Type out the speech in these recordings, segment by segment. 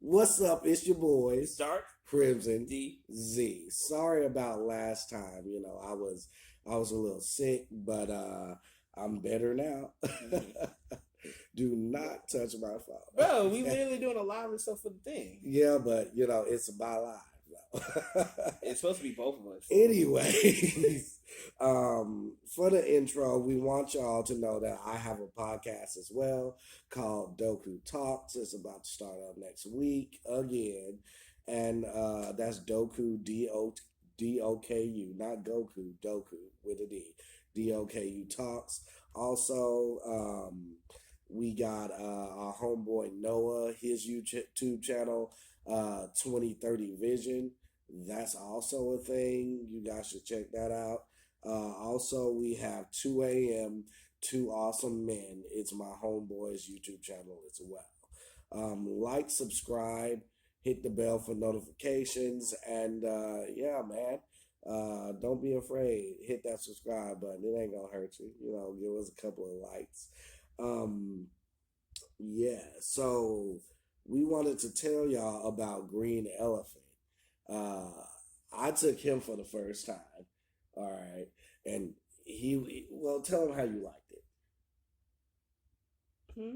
What's up? It's your boys, Dark Crimson D. Z. Sorry about last time. I was a little sick, but I'm better now. Mhm. Do not touch my phone. Bro, we literally doing a live and stuff for the thing. Yeah, but it's my life. Though. It's supposed to be both of us. Anyways, for the intro, we want y'all to know that I have a podcast as well called Doku Talks. It's about to start up next week again, and that's Doku Doku, not Goku, Doku with a Doku Talks. Also, we got our homeboy Noah, his YouTube channel, 2030 Vision. That's also a thing. You guys should check that out. Also, we have 2 a.m. Two Awesome Men. It's my homeboy's YouTube channel as well. Like, subscribe, hit the bell for notifications, and yeah, man. Don't be afraid. Hit that subscribe button. It ain't gonna hurt you. Give us a couple of likes. Um, yeah. So we wanted to tell y'all about Green Elephant. Uh, I took him for the first time. All right, and well, tell him how you liked it. Hmm?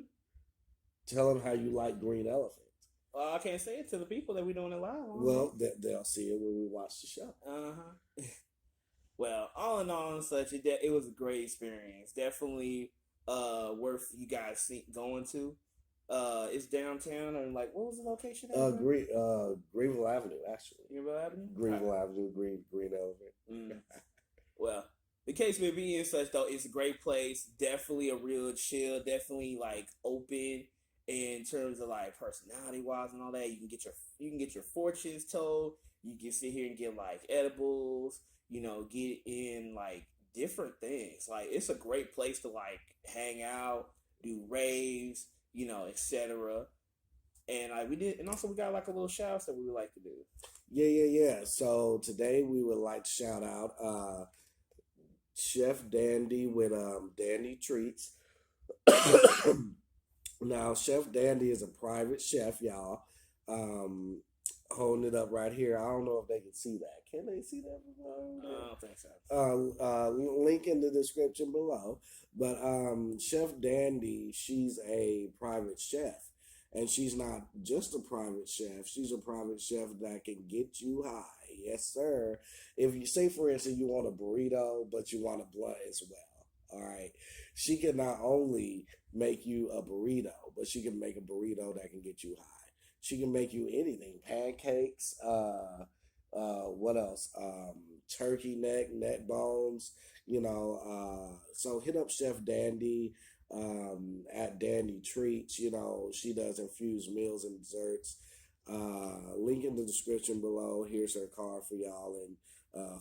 Tell him how you like Green Elephant. Well, I can't say it to the people that we doing it live on. Well, they'll see it when we watch the show. Well, all in all, and such, it was a great experience. Definitely worth you guys going to. It's downtown, and like, what was the location? Greenville Avenue, actually. Greenville Avenue. Greenville Avenue, Green Elephant. Well, the case may be and such though, it's a great place. Definitely a real chill. Definitely like open in terms of like personality wise and all that. You can get your fortunes told. You can sit here and get like edibles. Get in like different things. Like it's a great place to like hang out, do raves, etc. And like we did, and also we got like a little shout outs that we would like to do. Yeah. So today we would like to shout out Chef Dandy with Dandy Treats. Now, Chef Dandy is a private chef, y'all. Holding it up right here. I don't know if they can see that. Can they see that? I don't think so. Link in the description below. But Chef Dandy, she's a private chef. And she's not just a private chef. She's a private chef that can get you high. Yes, sir. If you say, for instance, you want a burrito, but you want a blunt as well. All right. She can not only make you a burrito, but she can make a burrito that can get you high. She can make you anything. Pancakes, what else? Turkey neck bones, so hit up Chef Dandy at Dandy Treats. She does infused meals and desserts. Link in the description below. Here's her card for y'all in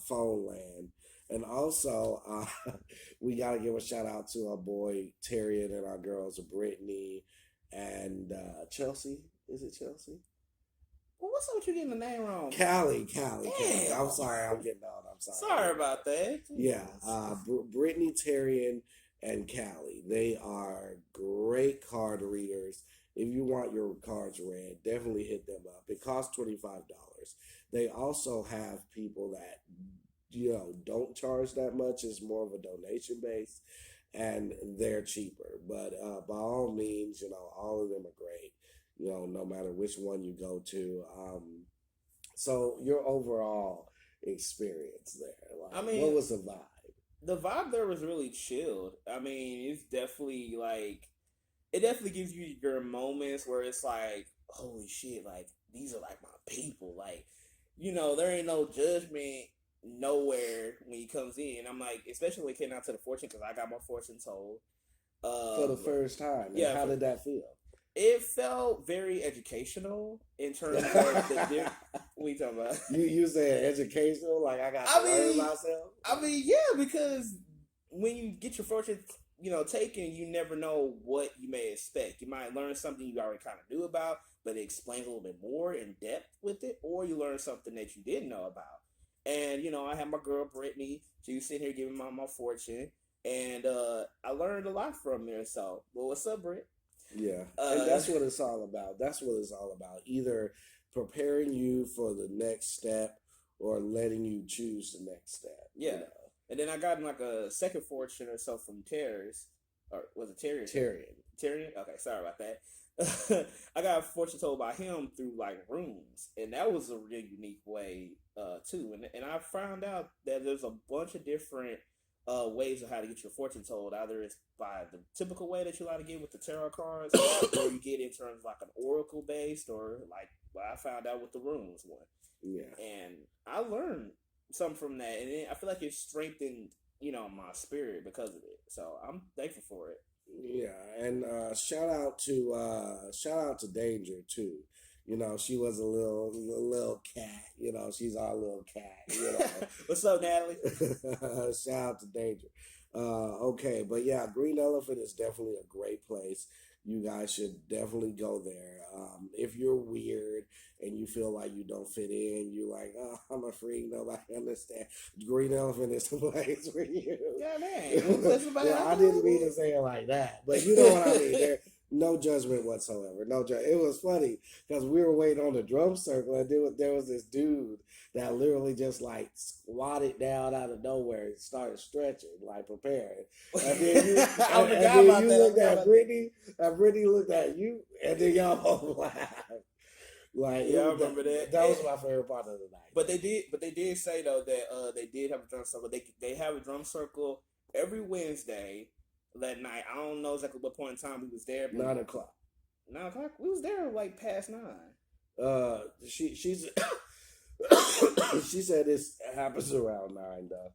phone land. And also, we got to give a shout out to our boy Tyrion and our girls Brittany and Chelsea. Is it Chelsea? Well, what's up with you getting the name wrong? Callie. I'm sorry, I'm getting old. I'm sorry. Sorry about that. Yeah, Brittany, Tyrion, and Callie. They are great card readers. If you want your cards read, definitely hit them up. It costs $25. They also have people that don't charge that much. It's more of a donation base, and they're cheaper. But by all means, all of them are great. No matter which one you go to. So your overall experience there, what was the vibe? The vibe there was really chilled. I mean, it's definitely like, it definitely gives you your moments where it's like, holy shit, like these are like my people. Like, there ain't no judgment nowhere when he comes in. I'm like, especially when it came out to the fortune, because I got my fortune told for the first time. And how did that feel? It felt very educational in terms of the what you talking about? You said educational, like I got to learn myself? I mean, yeah, because when you get your fortune, taken, you never know what you may expect. You might learn something you already kind of knew about, but it explains a little bit more in depth with it, or you learn something that you didn't know about. And, I had my girl Brittany. She was sitting here giving my fortune, and I learned a lot from her. So, well, what's up, Britt? Yeah, and that's what it's all about. That's what it's all about. Either preparing you for the next step or letting you choose the next step. Yeah. You know? And then I got like a second fortune or so from Terrace. Or was it Tyrion? Tyrion? Okay, sorry about that. I got a fortune told by him through like runes. And that was a really unique way too. And I found out that there's a bunch of different ways of how to get your fortune told. Either it's by the typical way that you like to get with the tarot cards, or you get in terms of like an oracle based, or like what I found out with the runes one. Yeah. And I learned something from that, and I feel like it strengthened, my spirit because of it. So I'm thankful for it. Yeah, and shout out to Danger too. You know, she was a little cat. You know, she's our little cat. You know, what's up, Natalie? Shout out to Danger. Okay, but yeah, Green Elephant is definitely a great place. You guys should definitely go there. If you're weird and you feel like you don't fit in, you're like, oh, I'm a freak, nobody understand. Green Elephant is the place for you. Yeah, man. Yeah, I didn't mean to say it like that, but you know what I mean. There, no judgment whatsoever. No judgment. It was funny because we were waiting on the drum circle, and there was this dude that literally just like squatted down out of nowhere and started stretching, like preparing. And then you looked at Brittany, and Brittany looked at you, and then y'all both laughed. Like, yeah, I remember that. That was my favorite part of the night. But they did say though that they did have a drum circle. They have a drum circle every Wednesday that night. I don't know exactly what point in time we was there. 9 o'clock. 9 o'clock. We was there like past 9. She's she said this happens around 9 though.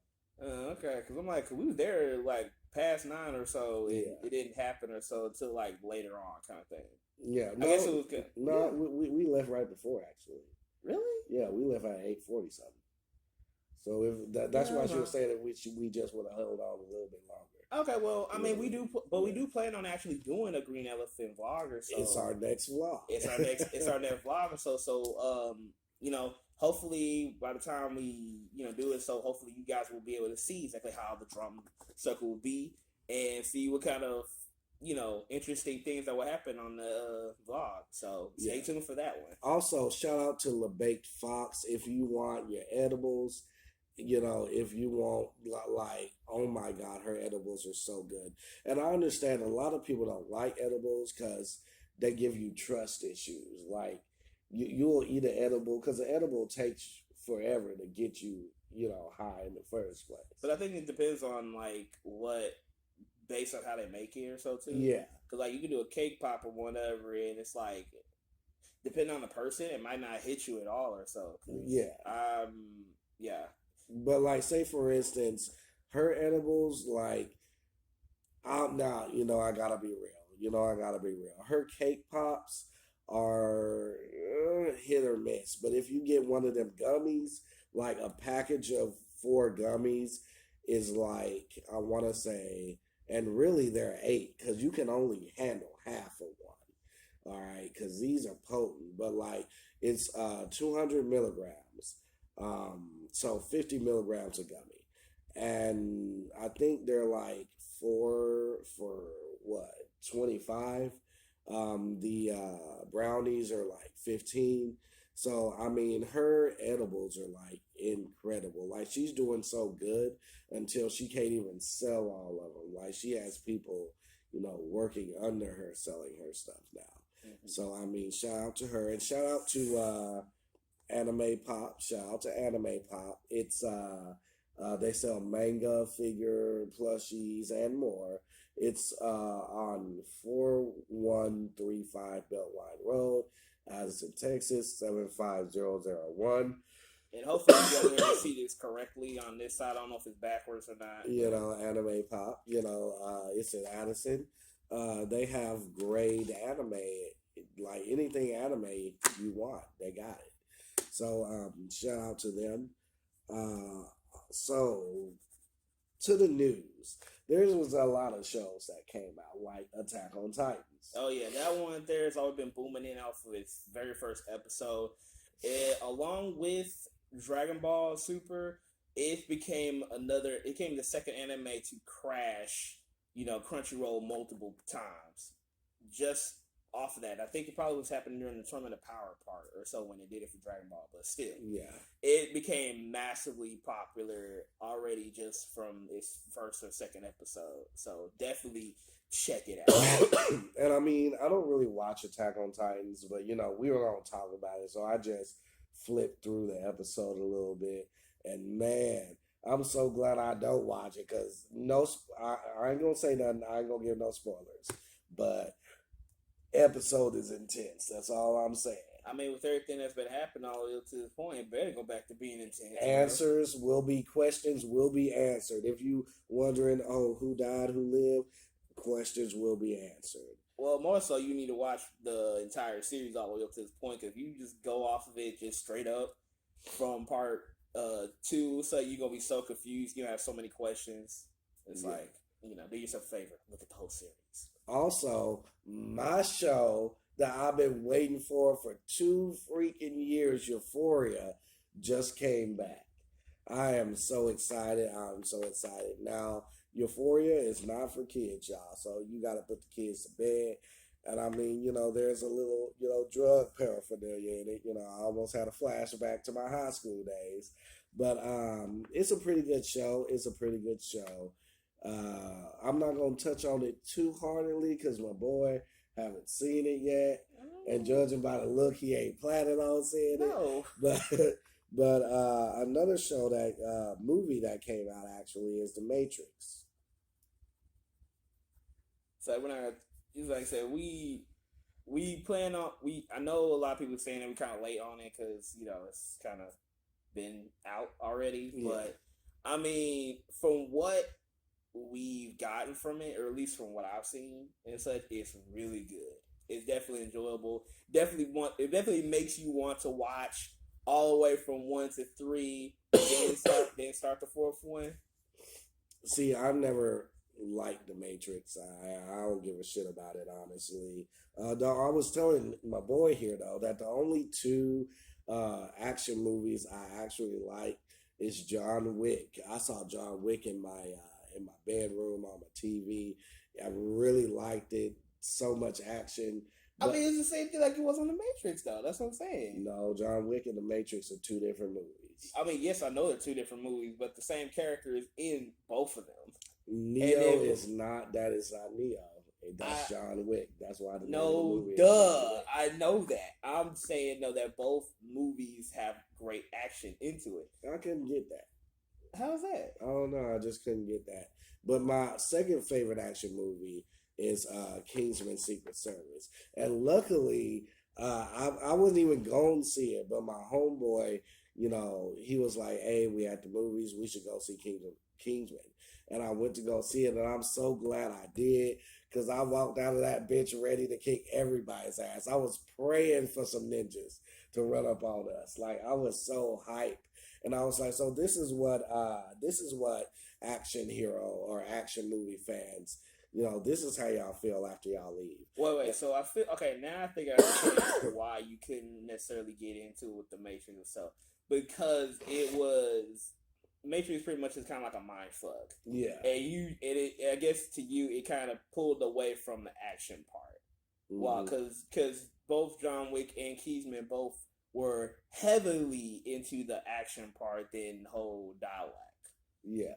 Okay, because I'm like, we was there like past 9 or so. It didn't happen or so until like later on, kind of thing. Yeah, I guess it was good. No, yeah. we left right before actually. Really? Yeah, we left at 8:40 something. So that's why she was saying that we just would have held on a little bit longer. Okay, well, I mean, we do plan on actually doing a Green Elephant vlog or so. It's our next vlog. It's our next vlog or so. So, hopefully by the time we, do it, so hopefully you guys will be able to see exactly how the drum circle will be and see what kind of, interesting things that will happen on the vlog. So stay tuned for that one. Also, shout out to La Baked Fox if you want your edibles. If you want, like, oh my God, her edibles are so good. And I understand a lot of people don't like edibles because they give you trust issues. Like, you'll eat an edible because the edible takes forever to get you, high in the first place. But I think it depends on, like, based on how they make it or so, too. Yeah. Because, like, you can do a cake pop or whatever, and it's like, depending on the person, it might not hit you at all or so. Yeah. Yeah. But like, say for instance, her edibles, like, I gotta be real. Her cake pops are hit or miss. But if you get one of them gummies, like a package of 4 gummies is like, I want to say, and really they're 8 because you can only handle half of one. All right, because these are potent, but like it's 200 milligrams. So 50 milligrams of gummy. And I think they're like 4 for what, 25? The brownies are like 15. So, I mean, her edibles are like incredible. Like, she's doing so good until she can't even sell all of them. Like, she has people, working under her selling her stuff now. Mm-hmm. So, I mean, shout out to her and shout out to Anime Pop. Shout out to Anime Pop. It's they sell manga, figure, plushies, and more. It's on 4135 Beltline Road, Addison, Texas 75001. And hopefully you'll be able to see this correctly on this side. I don't know if it's backwards or not. Anime Pop. It's in Addison. They have great anime, like anything anime you want, they got it. So shout out to them. So to the news, there was a lot of shows that came out, like Attack on Titans. Oh yeah, that one there has always been booming in off of its very first episode. Along with Dragon Ball Super, it became the second anime to crash, Crunchyroll multiple times. just off of that. I think it probably was happening during the Tournament of Power part or so when they did it for Dragon Ball, but still, Yeah. it became massively popular already just from its first or second episode. So definitely check it out. And I mean, I don't really watch Attack on Titans, but you know, we were gonna talk about it, so I just flipped through the episode a little bit, and man, I'm so glad I don't watch it because I ain't gonna say nothing. I ain't gonna give no spoilers, but episode is intense. That's all I'm saying. I mean, with everything that's been happening all the way up to this point, it better go back to being intense. Answers will be questions will be answered. If you wondering, oh, who died, who lived, questions will be answered. Well, more so, you need to watch the entire series all the way up to this point. Because if you just go off of it just straight up from part 2, so you're gonna be so confused. You're gonna have so many questions. It's like, you know, do yourself a favor, look at the whole series. Also, my show that I've been waiting for 2 freaking years, Euphoria, just came back. I am so excited. I'm so excited. Now, Euphoria is not for kids, y'all. So you got to put the kids to bed. And I mean, you know, there's a little, you know, drug paraphernalia in it. You know, I almost had a flashback to my high school days. But it's a pretty good show. It's a pretty good show. I'm not going to touch on it too heartily because my boy haven't seen it yet. And judging by the look, he ain't planning on seeing it. But another show movie that came out actually is The Matrix. So like I said, we plan on I know a lot of people saying that we kind of late on it because you know it's kind of been out already. Yeah. But I mean, from what we've gotten from it, or at least from what I've seen and such, it's really good. It's definitely enjoyable. It definitely makes you want to watch all the way from 1 to 3, then start the 4th one. See, I've never liked The Matrix. I don't give a shit about it, honestly. Though I was telling my boy here though that the only 2 action movies I actually like is John Wick. I saw John Wick in my bedroom on my TV. I really liked it. So much action. I mean, it's the same thing like it was on The Matrix, though. That's what I'm saying. No, John Wick and The Matrix are 2 different movies. I mean, yes, I know they're 2 different movies, but the same character is in both of them. Neo is not. That is not Neo. That's John Wick. That's why the movie. I know that. I'm saying though that both movies have great action into it. I couldn't get that. How's that? I don't know. I just couldn't get that. But my second favorite action movie is Kingsman Secret Service. And luckily, I wasn't even going to see it, but my homeboy, you know, he was like, hey, we at the movies. We should go see Kingsman. And I went to go see it, and I'm so glad I did because I walked out of that bitch ready to kick everybody's ass. I was praying for some ninjas to run up on us. Like, I was so hyped. And I was like, so this is what action hero or action movie fans, you know, this is how y'all feel after y'all leave. Wait. So I feel okay. Now I think I understand why you couldn't necessarily get into it with the Matrix itself, because it was Matrix pretty much is kind of like a mind fuck. Yeah. And I guess to you, it kind of pulled away from the action part. Mm-hmm. Wow, because both John Wick and Kingsman both were heavily into the action part than the whole dialogue. Yeah.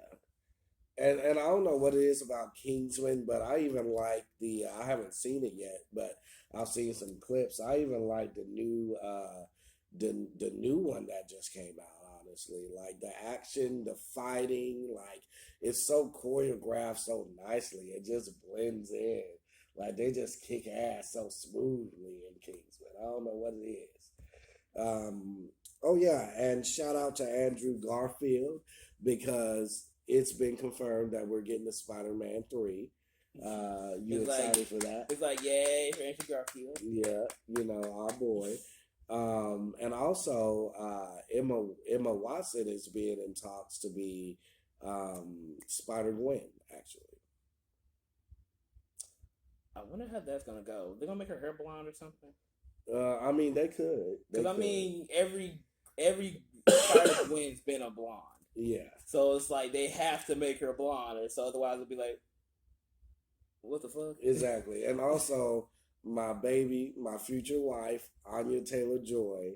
And I don't know what it is about Kingsman, but I even like I haven't seen it yet, but I've seen some clips. I even like the new one that just came out, honestly. Like the action, the fighting, like it's so choreographed so nicely. It just blends in. Like they just kick ass so smoothly in Kingsman. I don't know what it is. Oh yeah, and shout out to Andrew Garfield because it's been confirmed that we're getting the Spiderman 3. You excited for that? It's like, yay for Andrew Garfield. Yeah, you know, our boy. And also, Emma Watson is being in talks to be Spider-Gwen, actually. I wonder how that's going to go. They're going to make her hair blonde or something? I mean, they could. Because, I mean, every Spider-Gwen's been a blonde. Yeah. So it's like they have to make her blonde, or so otherwise it'll be like, what the fuck? Exactly. And also, my baby, my future wife, Anya Taylor-Joy.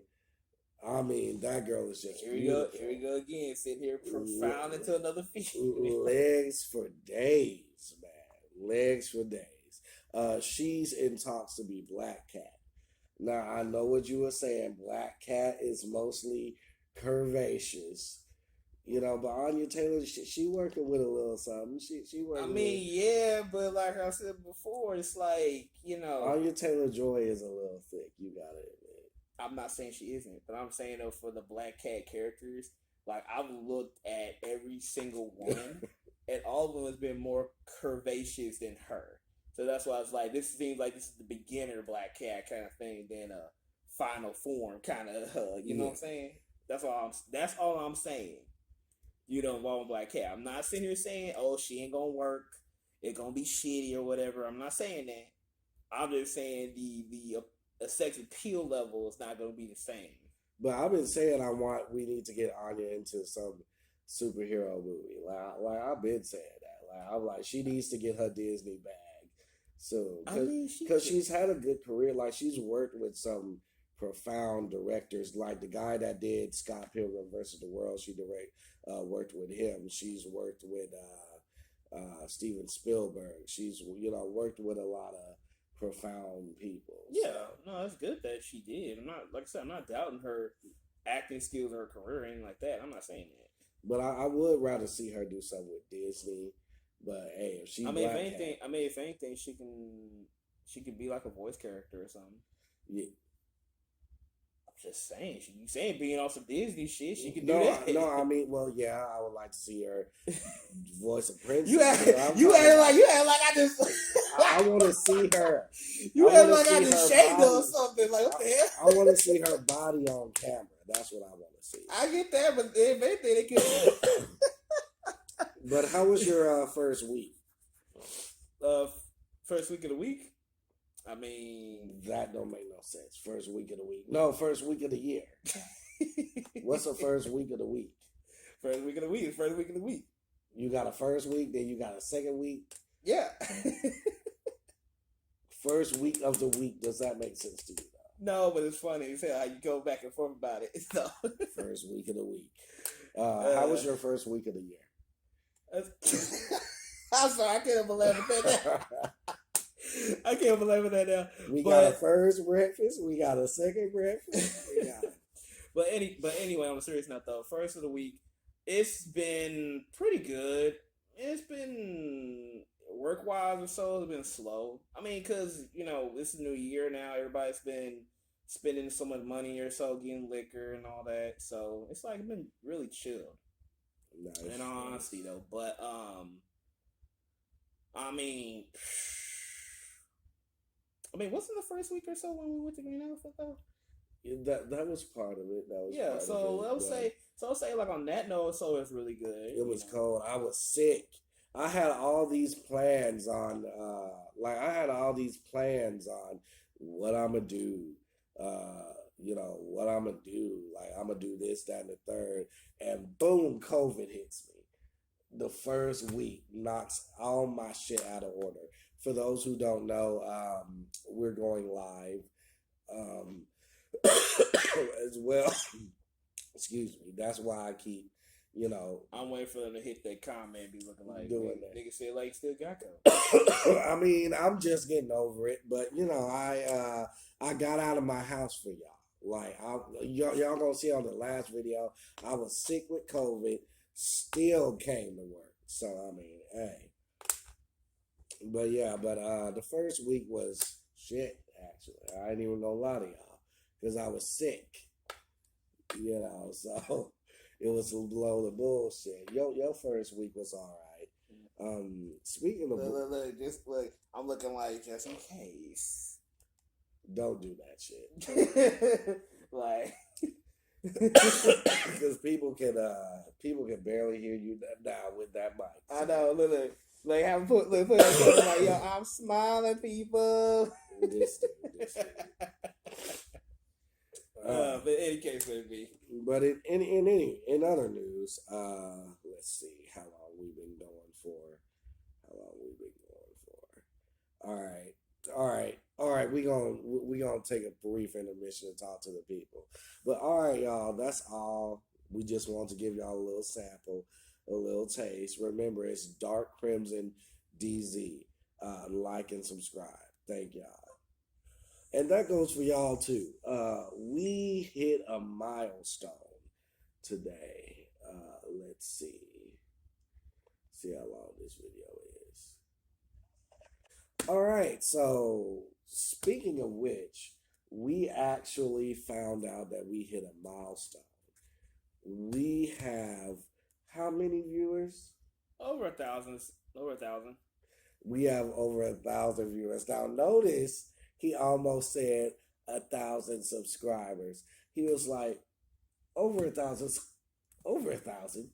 I mean, that girl is just beautiful. Here we go again. Sitting here profound into another feature. Legs for days, man. Legs for days. She's in talks to be Black Cat. Now, I know what you were saying. Black Cat is mostly curvaceous. You know, but Anya Taylor, she working with a little something. She working. I mean, yeah, but like I said before, it's like, you know, Anya Taylor-Joy is a little thick. You gotta admit. I'm not saying she isn't, but I'm saying though for the Black Cat characters, like I've looked at every single one, and all of them has been more curvaceous than her. So that's why I was like, this seems like this is the beginner Black Cat kind of thing than a final form kind of, you know what I'm saying? That's all I'm saying. You know, involving Black Cat. I'm not sitting here saying, oh, she ain't gonna work. It's gonna be shitty or whatever. I'm not saying that. I'm just saying the sex appeal level is not gonna be the same. But I've been saying we need to get Anya into some superhero movie. Like I've been saying that. Like I'm like, she needs to get her Disney bag soon. Because she's had a good career. Like she's worked with some profound directors, like the guy that did Scott Pilgrim versus the World. She worked with him. She's worked with Steven Spielberg. She's worked with a lot of profound people. Yeah, no, it's good that she did. I'm not, like I said, I'm not doubting her acting skills or her career or anything like that. I'm not saying that. But I would rather see her do something with Disney. But hey, if she, if anything, she can be like a voice character or something. Yeah. Just saying, you saying being on some Disney shit, she can do that. No, I mean, well, yeah, I would like to see her voice a princess. You act like I just. I want to see her. You act like I just shaved her or something. Like what the hell? I want to see her body on camera. That's what I want to see. I get that, but if anything, they could. But how was your first week? First week of the week. I mean, that don't make no sense. First week of the week. No, first week of the year. What's the first week of the week? First week of the week. First week of the week. You got a first week, then you got a second week. Yeah. First week of the week. Does that make sense to you? No, but it's funny as hell how you go back and forth about it. So. First week of the week. How was your first week of the year? I'm sorry, I can't believe that. I can't believe that now. We got a first breakfast. We got a second breakfast. We got it. But anyway, on a serious note though, first of the week, it's been pretty good. It's been work-wise or so, it's been slow. I mean, because, it's a new year now. Everybody's been spending so much money or so, getting liquor and all that. So it's like been really chill. Nice. In all honesty though. But, I mean, wasn't the first week or so when we went to Green Elephant though? Yeah, that was part of it. I'll say like on that note, so it's really good. It was cold. I was sick. I had all these plans on, what I'm gonna do. What I'm gonna do. Like I'm gonna do this, that, and the third, and boom, COVID hits me. The first week knocks all my shit out of order. For those who don't know, we're going live as well. Excuse me. That's why I keep, I'm waiting for them to hit that comment and be looking like, doing that. Nigga said like still got COVID. I mean, I'm just getting over it, but I got out of my house for y'all. Like y'all gonna see on the last video, I was sick with COVID, still came to work. So I mean, hey. But yeah, the first week was shit, actually. I ain't even gonna lie to y'all, because I was sick. So it was below the bullshit. Your first week was alright. Speaking of look, I'm looking like just in case. Don't do that shit. Like because people can barely hear you now with that mic. I know, look. Like, have put like, yo, I'm smiling, people. This but in any case, maybe. But in other news, let's see how long we've been going for. All right. All right, we gonna take a brief intermission to talk to the people. But all right, y'all, that's all. We just want to give y'all a little sample, a little taste. Remember, it's Dark Crimson DZ. Like and subscribe. Thank y'all. And that goes for y'all too. We hit a milestone today. Let's see. See how long this video is. All right, so speaking of which, we actually found out that we hit a milestone. We have how many viewers? Over 1,000. Over 1,000. We have over 1,000 viewers. Now, notice he almost said 1,000 subscribers. He was like, over 1,000, over 1,000.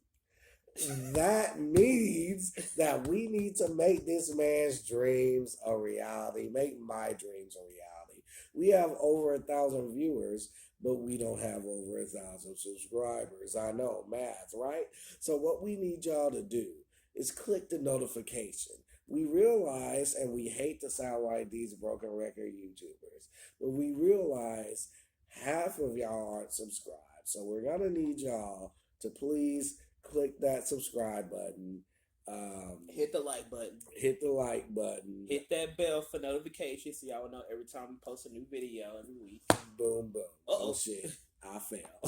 That means that we need to make this man's dreams a reality, make my dreams a reality. We have over 1,000 viewers, but we don't have over 1,000 subscribers. I know, math, right? So what we need y'all to do is click the notification. We realize, and we hate to sound like these broken record YouTubers, but we realize half of y'all aren't subscribed. So we're gonna need y'all to please click that subscribe button. Hit the like button. Hit the like button. Hit that bell for notifications so y'all will know every time we post a new video every week. Boom, boom. Uh-oh. Oh shit, I fell.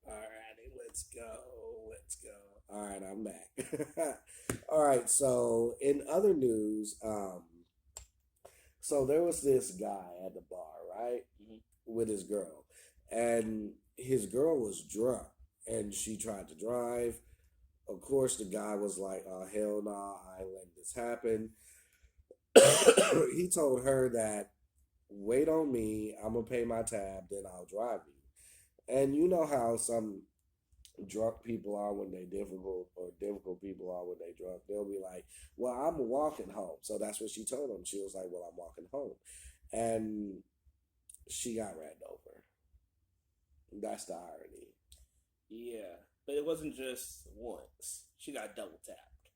Alrighty, let's go. Let's go. All right, I'm back. All right, so in other news, so there was this guy at the bar, right, with his girl, and his girl was drunk, and she tried to drive. Of course, the guy was like, "Oh hell nah, I ain't letting this happen." He told her that, "Wait on me, I'm gonna pay my tab, then I'll drive you." And you know how some drunk people are when they difficult, or difficult people are when they drunk. They'll be like, "Well, I'm walking home." So that's what she told him. She was like, "Well, I'm walking home," and she got ran over. That's the irony. Yeah, but it wasn't just once. She got double tapped.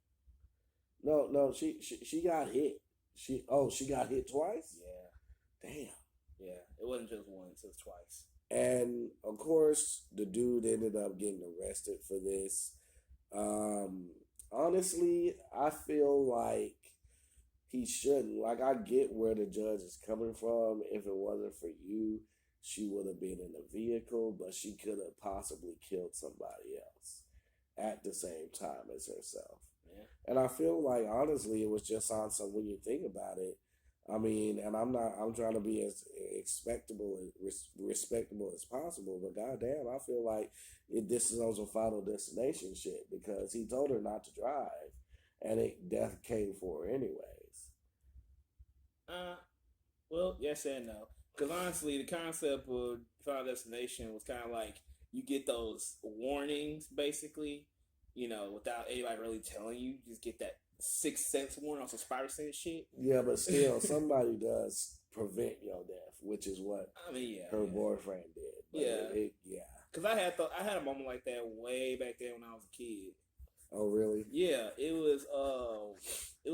No, she got hit. She got hit twice. Yeah, Damn. yeah. It wasn't just once. It was twice. And of course, the dude ended up getting arrested for this. Honestly, I feel like he shouldn't. Like, I get where the judge is coming from. If it wasn't for you, she would have been in a vehicle, but she could have possibly killed somebody else at the same time as herself. Yeah. And I feel like, honestly, it was just on some, when you think about it, I mean, and I'm trying to be as respectable as possible, but goddamn, I feel like this is on some Final Destination shit, because he told her not to drive, and death came for her anyways. Well, yes and no. Because honestly, the concept of Final Destination was kind of like you get those warnings, basically, without anybody really telling you. You just get that 6th sense warning on some Spider-Man shit. Yeah, but still, somebody does prevent your death, which is what her boyfriend did. But yeah. Because I had a moment like that way back then when I was a kid. Oh, really? Yeah, it was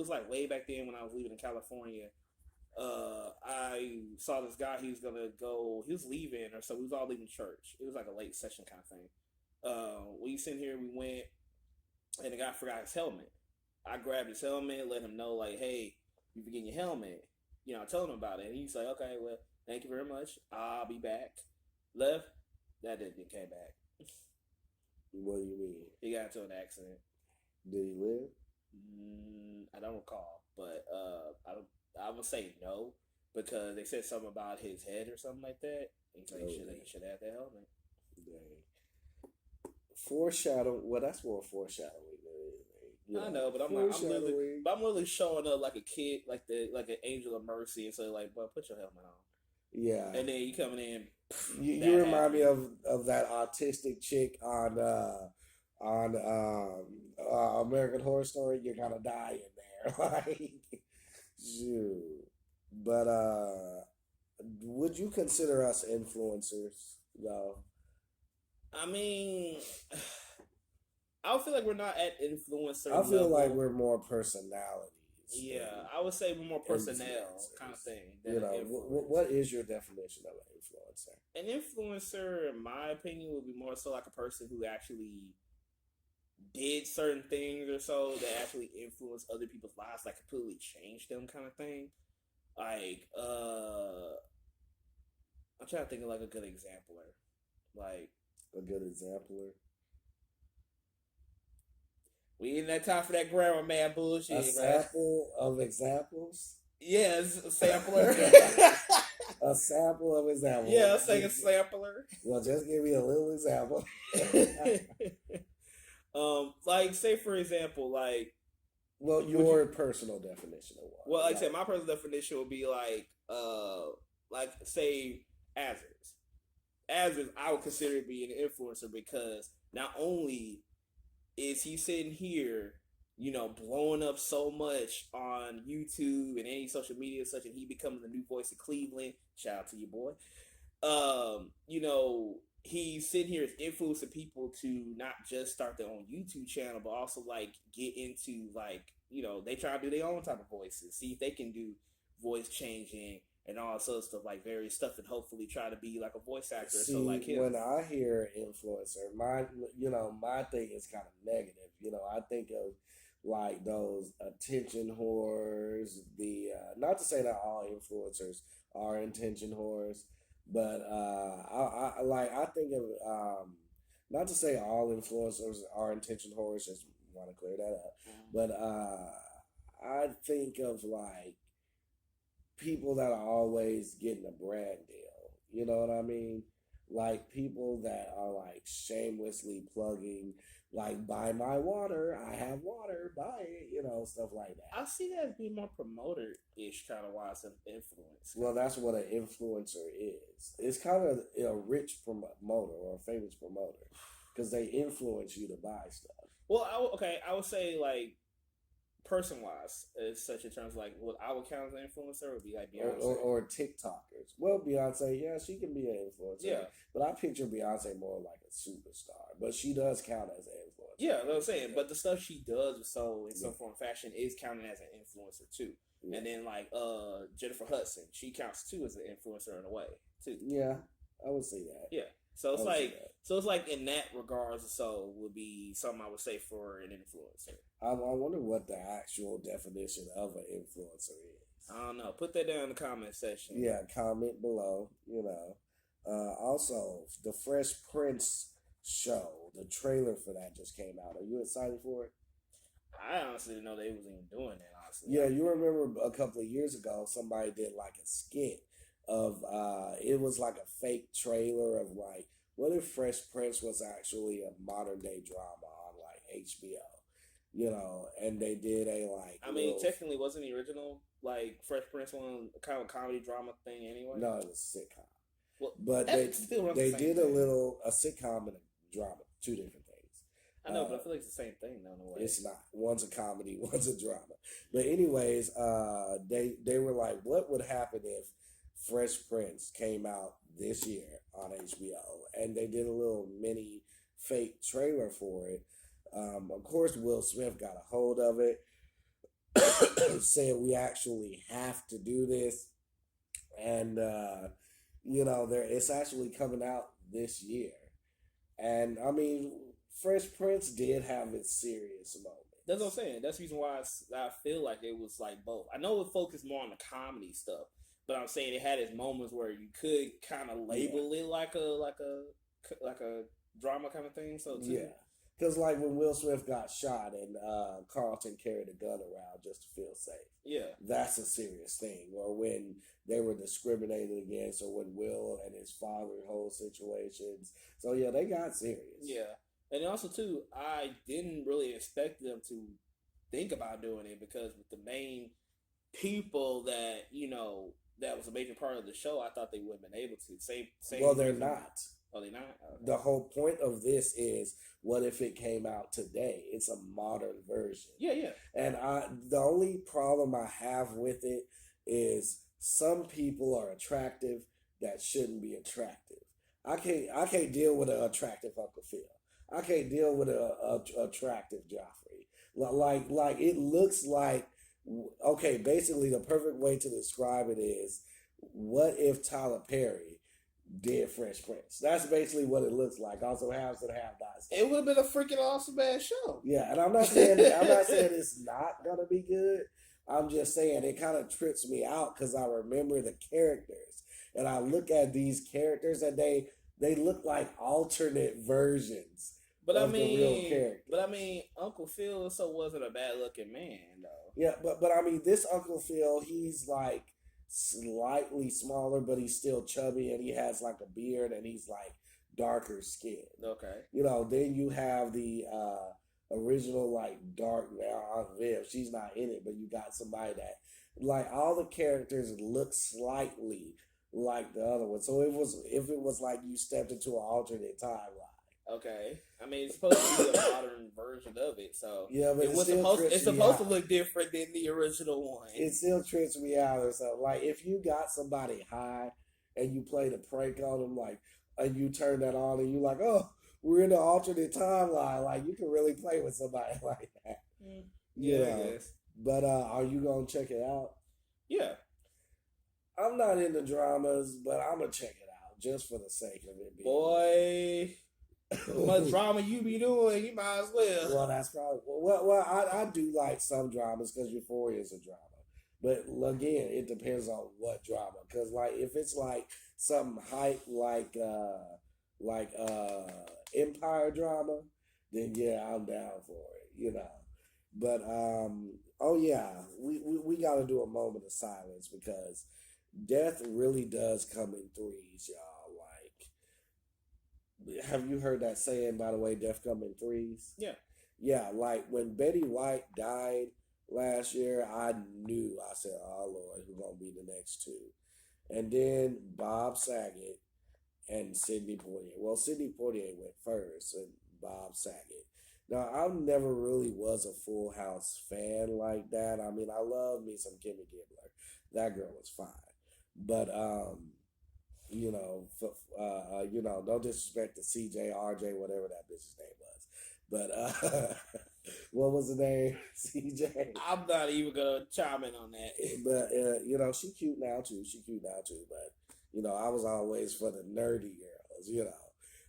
like way back then when I was living in California. I saw this guy. He was leaving, or so we was all leaving church. It was like a late session kind of thing. We sitting here, we went, and the guy forgot his helmet. I grabbed his helmet, let him know, like, "Hey, you forgetting your helmet." I told him about it, and he's like, "Okay, well, thank you very much. I'll be back." Left. That didn't came back. What do you mean? He got into an accident. Did he live? I don't recall, but I would say no, because they said something about his head or something like that. He's like, he should have that helmet. Dang. Foreshadow. Well, that's more foreshadowing. I know, but I'm literally showing up like a kid, like an angel of mercy, and so like, "But put your helmet on." Yeah. And then you coming in. You remind me of that autistic chick on American Horror Story. You're gonna die in there, like, shoot. But would you consider us influencers, though? I mean, I feel like we're not at influencer. I feel level. like we're more personalities. Yeah, I would say more personnel kind of thing. Than what is your definition of an influencer? An influencer, in my opinion, would be more so like a person who actually did certain things or so that actually influenced other people's lives, like completely changed them, kind of thing. Like, I'm trying to think of like a good exemplar. Like a good exemplar. We in that time for that grammar man bullshit. A sample of examples. Yes, a sampler. A sample of examples. Yeah, let's take a sampler. Well, just give me a little example. Like say for example, like. Well, your personal definition of what? Well, like I said, my personal definition would be like say Azers. Azers, I would consider to be an influencer because not only is he sitting here, blowing up so much on YouTube and any social media such, and he becomes the new voice of Cleveland. Shout out to you, boy. He's sitting here influencing people to not just start their own YouTube channel, but also like get into they try to do their own type of voices, see if they can do voice changing and all sorts of stuff, like various stuff, and hopefully try to be like a voice actor or something like him. When I hear influencer, my thing is kind of negative. I think of like those attention whores. Not to say that all influencers are attention whores, but I think of not to say all influencers are attention whores. Just want to clear that up, but I think of like people that are always getting a brand deal. You know what I mean? Like people that are like shamelessly plugging, like, buy my water, I have water, buy it, stuff like that. I see that as being more promoter-ish kind of wise than influence. Well, that's what an influencer is. It's kind of a rich promoter or a famous promoter because they influence you to buy stuff. Well, I would say like person-wise, as such in terms of like what I would count as an influencer would be like Beyonce or TikTokers. Well, Beyonce, yeah, she can be an influencer. Yeah, but I picture Beyonce more like a superstar. But she does count as an influencer. Yeah, that's what I'm saying. But the stuff she does in some form of fashion is counted as an influencer too. Yeah. And then like Jennifer Hudson, she counts too as an influencer in a way too. Yeah, I would say that. Yeah. So it's like in that regards, so would be something I would say for an influencer. I wonder what the actual definition of an influencer is. I don't know. Put that down in the comment section. Yeah, comment below. Also, the Fresh Prince show, the trailer for that just came out. Are you excited for it? I honestly didn't know they was even doing that. Honestly. Yeah, you remember a couple of years ago, somebody did like a skit of it was like a fake trailer of like, what if Fresh Prince was actually a modern day drama on like HBO, and they did a like. I mean, technically, wasn't the original like Fresh Prince one kind of comedy drama thing anyway? No, it was a sitcom. Well, but they did a sitcom and a drama, two different things. I know, but I feel like it's the same thing though. In a way. It's not. One's a comedy, one's a drama. But anyways, they were like, what would happen if Fresh Prince came out this year on HBO, and they did a little mini fake trailer for it. Of course, Will Smith got a hold of it, said we actually have to do this, and it's actually coming out this year. And I mean, Fresh Prince did have its serious moments. That's what I'm saying. That's the reason why I feel like it was like both. I know it focused more on the comedy stuff, but I'm saying it had its moments where you could kind of label it like a drama kind of thing. So too. Yeah, because like when Will Smith got shot and Carlton carried a gun around just to feel safe. Yeah, that's a serious thing. Or when they were discriminated against, or when Will and his father whole situations. So yeah, they got serious. Yeah, and also too, I didn't really expect them to think about doing it because with the main people that that was a major part of the show, I thought they wouldn't have been able to. Same. Well, they're not. Oh, they're not? Okay. The whole point of this is, what if it came out today? It's a modern version. Yeah. And the only problem I have with it is some people are attractive that shouldn't be attractive. I can't deal with an attractive Uncle Phil. I can't deal with a attractive Joffrey. Like it looks like Okay, basically the perfect way to describe it is, what if Tyler Perry did Fresh Prince? That's basically what it looks like. Also, haves and have-nots. It would have been a freaking awesome ass show. Yeah, and I'm not saying it's not gonna be good. I'm just saying it kind of trips me out because I remember the characters, and I look at these characters and they look like alternate versions But I of the real character. Uncle Phil also wasn't a bad looking man though. Yeah, but I mean, this Uncle Phil, he's like slightly smaller, but he's still chubby, and he has like a beard, and he's like darker skin. Okay. You know, then you have the original like dark Aunt Viv. She's not in it, but you got somebody that like all the characters look slightly like the other one. So if it was like you stepped into an alternate timeline. Okay, I mean it's supposed to be a modern version of it, so Yeah, but it's supposed to look different than the original one. It still trips me out or something. Like if you got somebody high and you played a prank on them, like, and you turn that on and you like, oh, we're in the alternate timeline. Like you can really play with somebody like that. Yeah, I guess. But are you gonna check it out? Yeah. I'm not into dramas, but I'm gonna check it out just for the sake of it. Boy, what drama you be doing? You might as well. Well, that's probably well. I do like some dramas because Euphoria is a drama, but again, it depends on what drama. Because like if it's like something hype like Empire drama, then yeah, I'm down for it. You know, but oh yeah, we got to do a moment of silence because death really does come in threes, y'all. Have you heard that saying, by the way, death come in threes? Yeah. Yeah, like when Betty White died last year, I said, oh Lord, who's going to be the next two? And then Bob Saget and Sidney Poitier. Well, Sidney Poitier went first and Bob Saget. Now, I never really was a Full House fan like that. I mean, I love me some Kimmy Gibbler. That girl was fine. But, no disrespect to CJ, RJ, whatever that bitch's name was. But what was the name? CJ. I'm not even gonna chime in on that. But she cute now too. But I was always for the nerdy girls.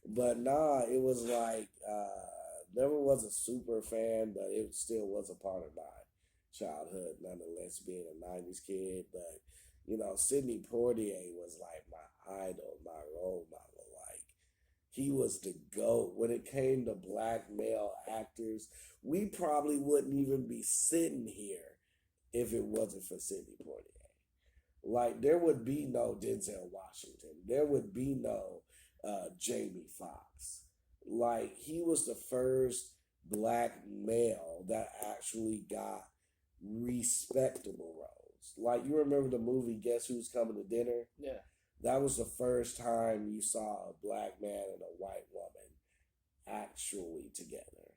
But nah, it was like never was a super fan, but it still was a part of my childhood, nonetheless, being a '90s kid. But Sidney Poitier was like my idol, my role model. Like, he was the GOAT. When it came to black male actors, we probably wouldn't even be sitting here if it wasn't for Sidney Poitier. Like, there would be no Denzel Washington. There would be no Jamie Foxx. Like, he was the first black male that actually got respectable roles. Like, you remember the movie Guess Who's Coming to Dinner? Yeah. That was the first time you saw a black man and a white woman actually together.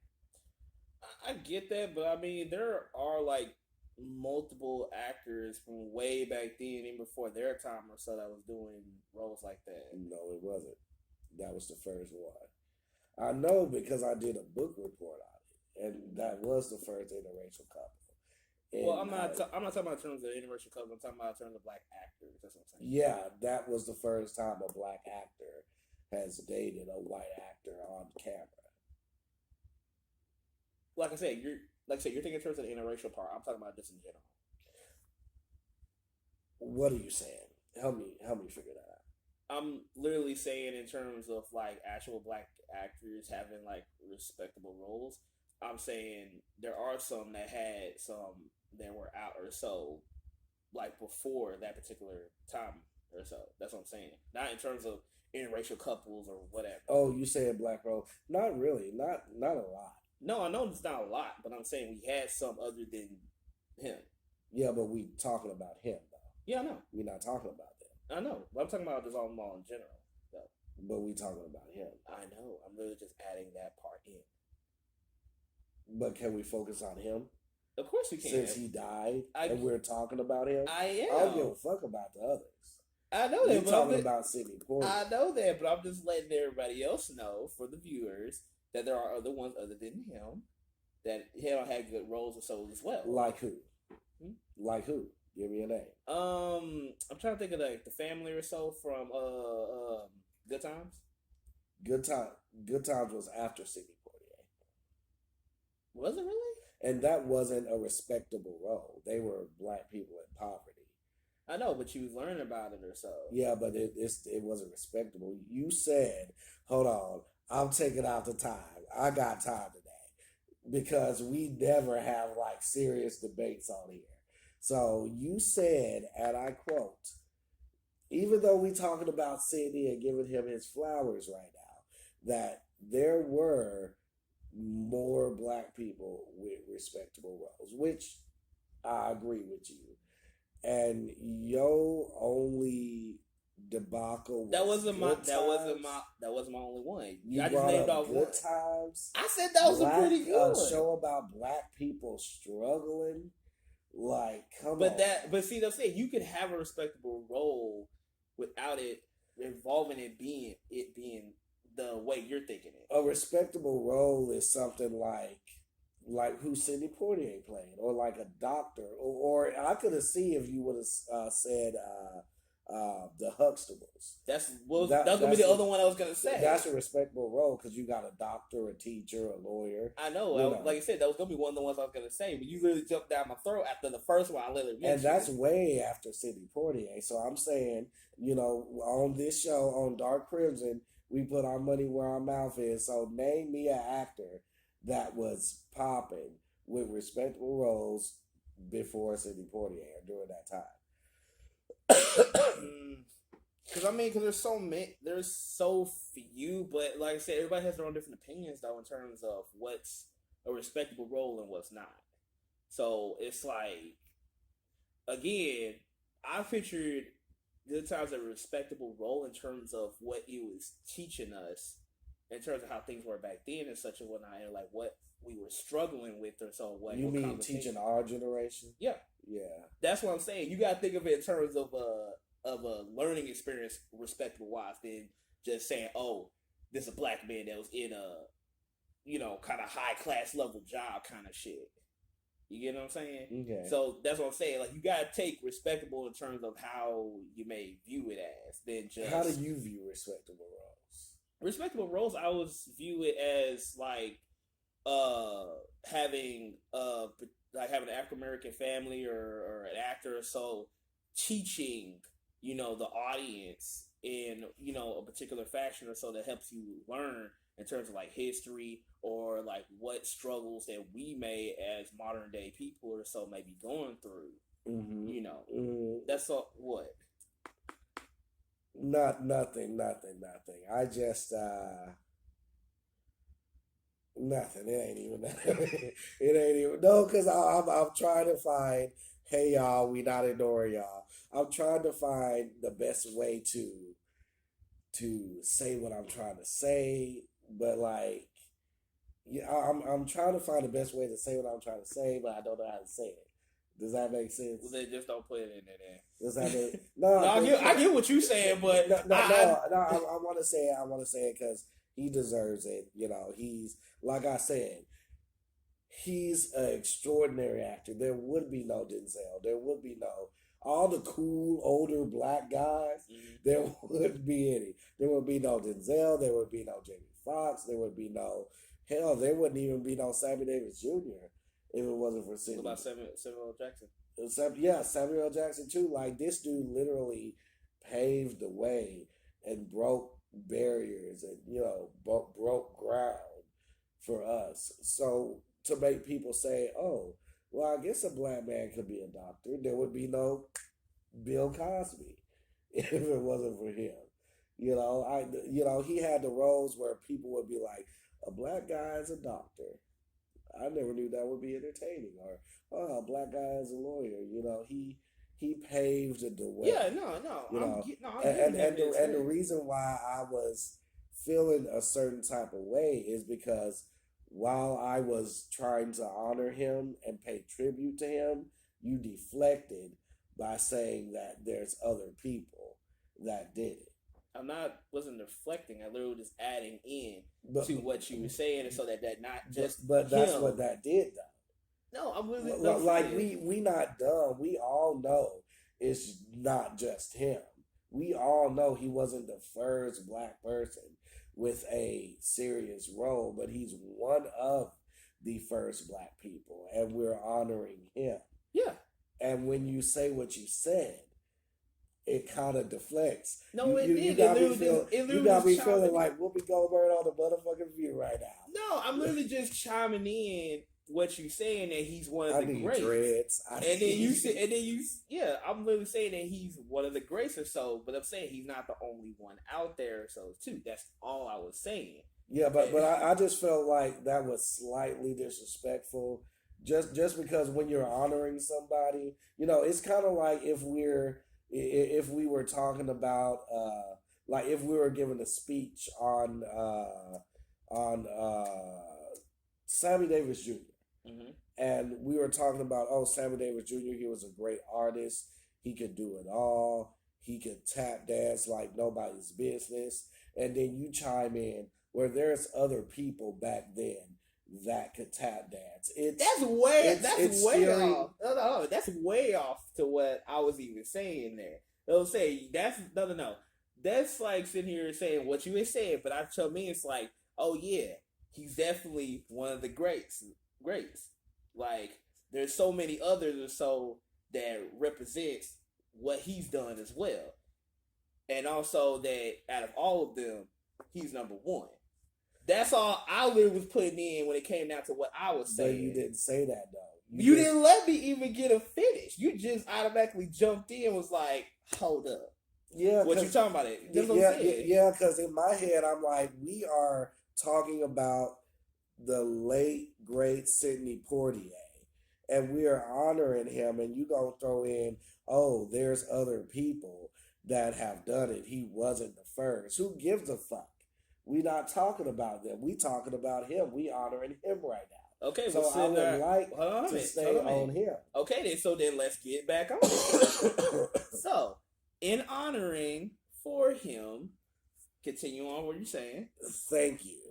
I get that, but I mean, there are like multiple actors from way back then, even before their time or so, that was doing roles like that. No, it wasn't. That was the first one. I know because I did a book report on it, and that was the first interracial couple. Well, I'm not talking about in terms of interracial couple. I'm talking about in terms of black actors. That's what I'm saying. Yeah, that was the first time a black actor has dated a white actor on camera. Like I said, you're thinking in terms of the interracial part. I'm talking about just in general. What are you saying? Help me figure that out. I'm literally saying in terms of like actual black actors having like respectable roles. I'm saying there are some that had some that were out or so, like before that particular time or so. That's what I'm saying. Not in terms of interracial couples or whatever. Oh, you said black role? Not really. Not a lot. No, I know it's not a lot, but I'm saying we had some other than him. Yeah, but we talking about him though. Yeah, I know. We're not talking about them. I know. But I'm talking about this all in general, though. But we talking about him. I know. I'm really just adding that part in. But can we focus on him? Of course we can. Since he died and we're talking about him. I am. I don't give a fuck about the others. I know that. We're talking about Sidney Poitier. I know that, but I'm just letting everybody else know, for the viewers, that there are other ones other than him that had good roles or so as well. Like who? Like who? Give me a name. I'm trying to think of like the family or so from Good Times. Good Times was after Sidney Poitier. Was it really? And that wasn't a respectable role. They were black people in poverty. I know, but you was learning about it or so. Yeah, but it wasn't respectable. You said, hold on, I'm taking out the time. I got time today. Because we never have like serious debates on here. So you said, and I quote, even though we talking about Sidney and giving him his flowers right now, that there were more black people with respectable roles, which I agree with you. And your only debacle wasn't my only one. I just named off Good Times. I said that was a pretty good one. Show about black people struggling. Like, come on. But see, I'm saying you could have a respectable role without it involving it being the way you're thinking it. A respectable role is something like who Sidney Poitier played, or like a doctor, or I could have seen if you would have said the Huxtables. That's gonna be the other one I was gonna say. That's a respectable role because you got a doctor, a teacher, a lawyer. I know. Like I said, that was gonna be one of the ones I was gonna say, but you literally jumped down my throat after the first one. I literally mentioned. And that's way after Sidney Poitier. So I'm saying, on this show on Dark Crimson, we put our money where our mouth is. So name me an actor that was popping with respectable roles before Sidney Poitier during that time. Because there's so few, but like I said, everybody has their own different opinions though in terms of what's a respectable role and what's not. So it's like, again, I pictured Good Times a respectable role in terms of what it was teaching us, in terms of how things were back then and such and whatnot, and like what we were struggling with or so. You mean teaching our generation? Yeah. Yeah. That's what I'm saying. You gotta think of it in terms of a learning experience, respectable wise, than just saying, oh, this is a black man that was in a kind of high class level job kind of shit. You get what I'm saying? Okay. So that's what I'm saying. Like, you gotta take respectable in terms of how you may view it as, than just. How do you view respectable roles? Respectable roles, I always view it as like having an African American family or an actor or so, teaching the audience in a particular fashion or so that helps you learn in terms of like history or like what struggles that we may as modern day people or so may be going through. Mm-hmm. That's all. What? Nothing. I just nothing. It ain't even that. It ain't even because I'm trying to find. Hey y'all, we not ignoring y'all. I'm trying to find the best way to say what I'm trying to say, but like, yeah, I'm trying to find the best way to say what I'm trying to say, but I don't know how to say it. Does that make sense? Well, they just don't put it in there. Then. Does that make no? I get what you're saying, but I want to say it. I want to say it because he deserves it. He's like I said. He's an extraordinary actor. There would be no Denzel. There would be no all the cool older black guys. Mm-hmm. There wouldn't be any. There would be no Denzel. There would be no Jamie Foxx. There would be no hell. There wouldn't even be no Sammy Davis Jr. if it wasn't for Sidney. What about Samuel L. Jackson? Yeah, Samuel L. Jackson too. Like, this dude literally paved the way and broke barriers and broke ground for us. So to make people say, "Oh, well, I guess a black man could be a doctor," there would be no Bill Cosby if it wasn't for him. He had the roles where people would be like, "A black guy is a doctor." I never knew that would be entertaining. Or, "Oh, a black guy is a lawyer." He paved the way. Yeah, no. And the reason why I was feeling a certain type of way is because while I was trying to honor him and pay tribute to him, you deflected by saying that there's other people that did it. Wasn't deflecting. I literally just adding in to what you were saying, so that not just. But that's what that did, though. No, I'm really Like we not dumb. We all know it's not just him. We all know he wasn't the first black person with a serious role, but he's one of the first black people, and we're honoring him. Yeah. And when you say what you said, it kind of deflects. No, it did. You got me feeling chiming like Whoopi Goldberg on the motherfucking View right now. No, I'm literally just chiming in what you saying that he's one of the greats. Dreads. I'm literally saying that he's one of the greats or so, but I'm saying he's not the only one out there. So too, that's all I was saying. Yeah, but I just felt like that was slightly disrespectful. Just because when you're honoring somebody, it's kind of like if we were talking about like if we were giving a speech on Sammy Davis Jr. Mm-hmm. And we were talking about, Sammy Davis Jr., he was a great artist. He could do it all. He could tap dance like nobody's business. And then you chime in where there's other people back then that could tap dance. That's way off. No, that's way off to what I was even saying there. They'll say that's no. That's like sitting here saying what you were saying, but I tell me it's like, oh yeah, he's definitely one of the greats. Like there's so many others or so that represents what he's done as well, and also that out of all of them, he's number one. That's all I literally was putting in when it came down to what I was saying. But you didn't say that though. You didn't let me even get a finish. You just automatically jumped in and was like, hold up. Yeah. What you talking about? Yeah, because in my head, I'm like, we are talking about the late, great Sidney Poitier. And we are honoring him, and you gonna throw in, there's other people that have done it. He wasn't the first. Who gives a fuck? We not talking about them. We talking about him. We honoring him right now. Okay, so I would like to stay on him. Okay, then let's get back on it. So, in honoring for him, continue on what you're saying. Thank you.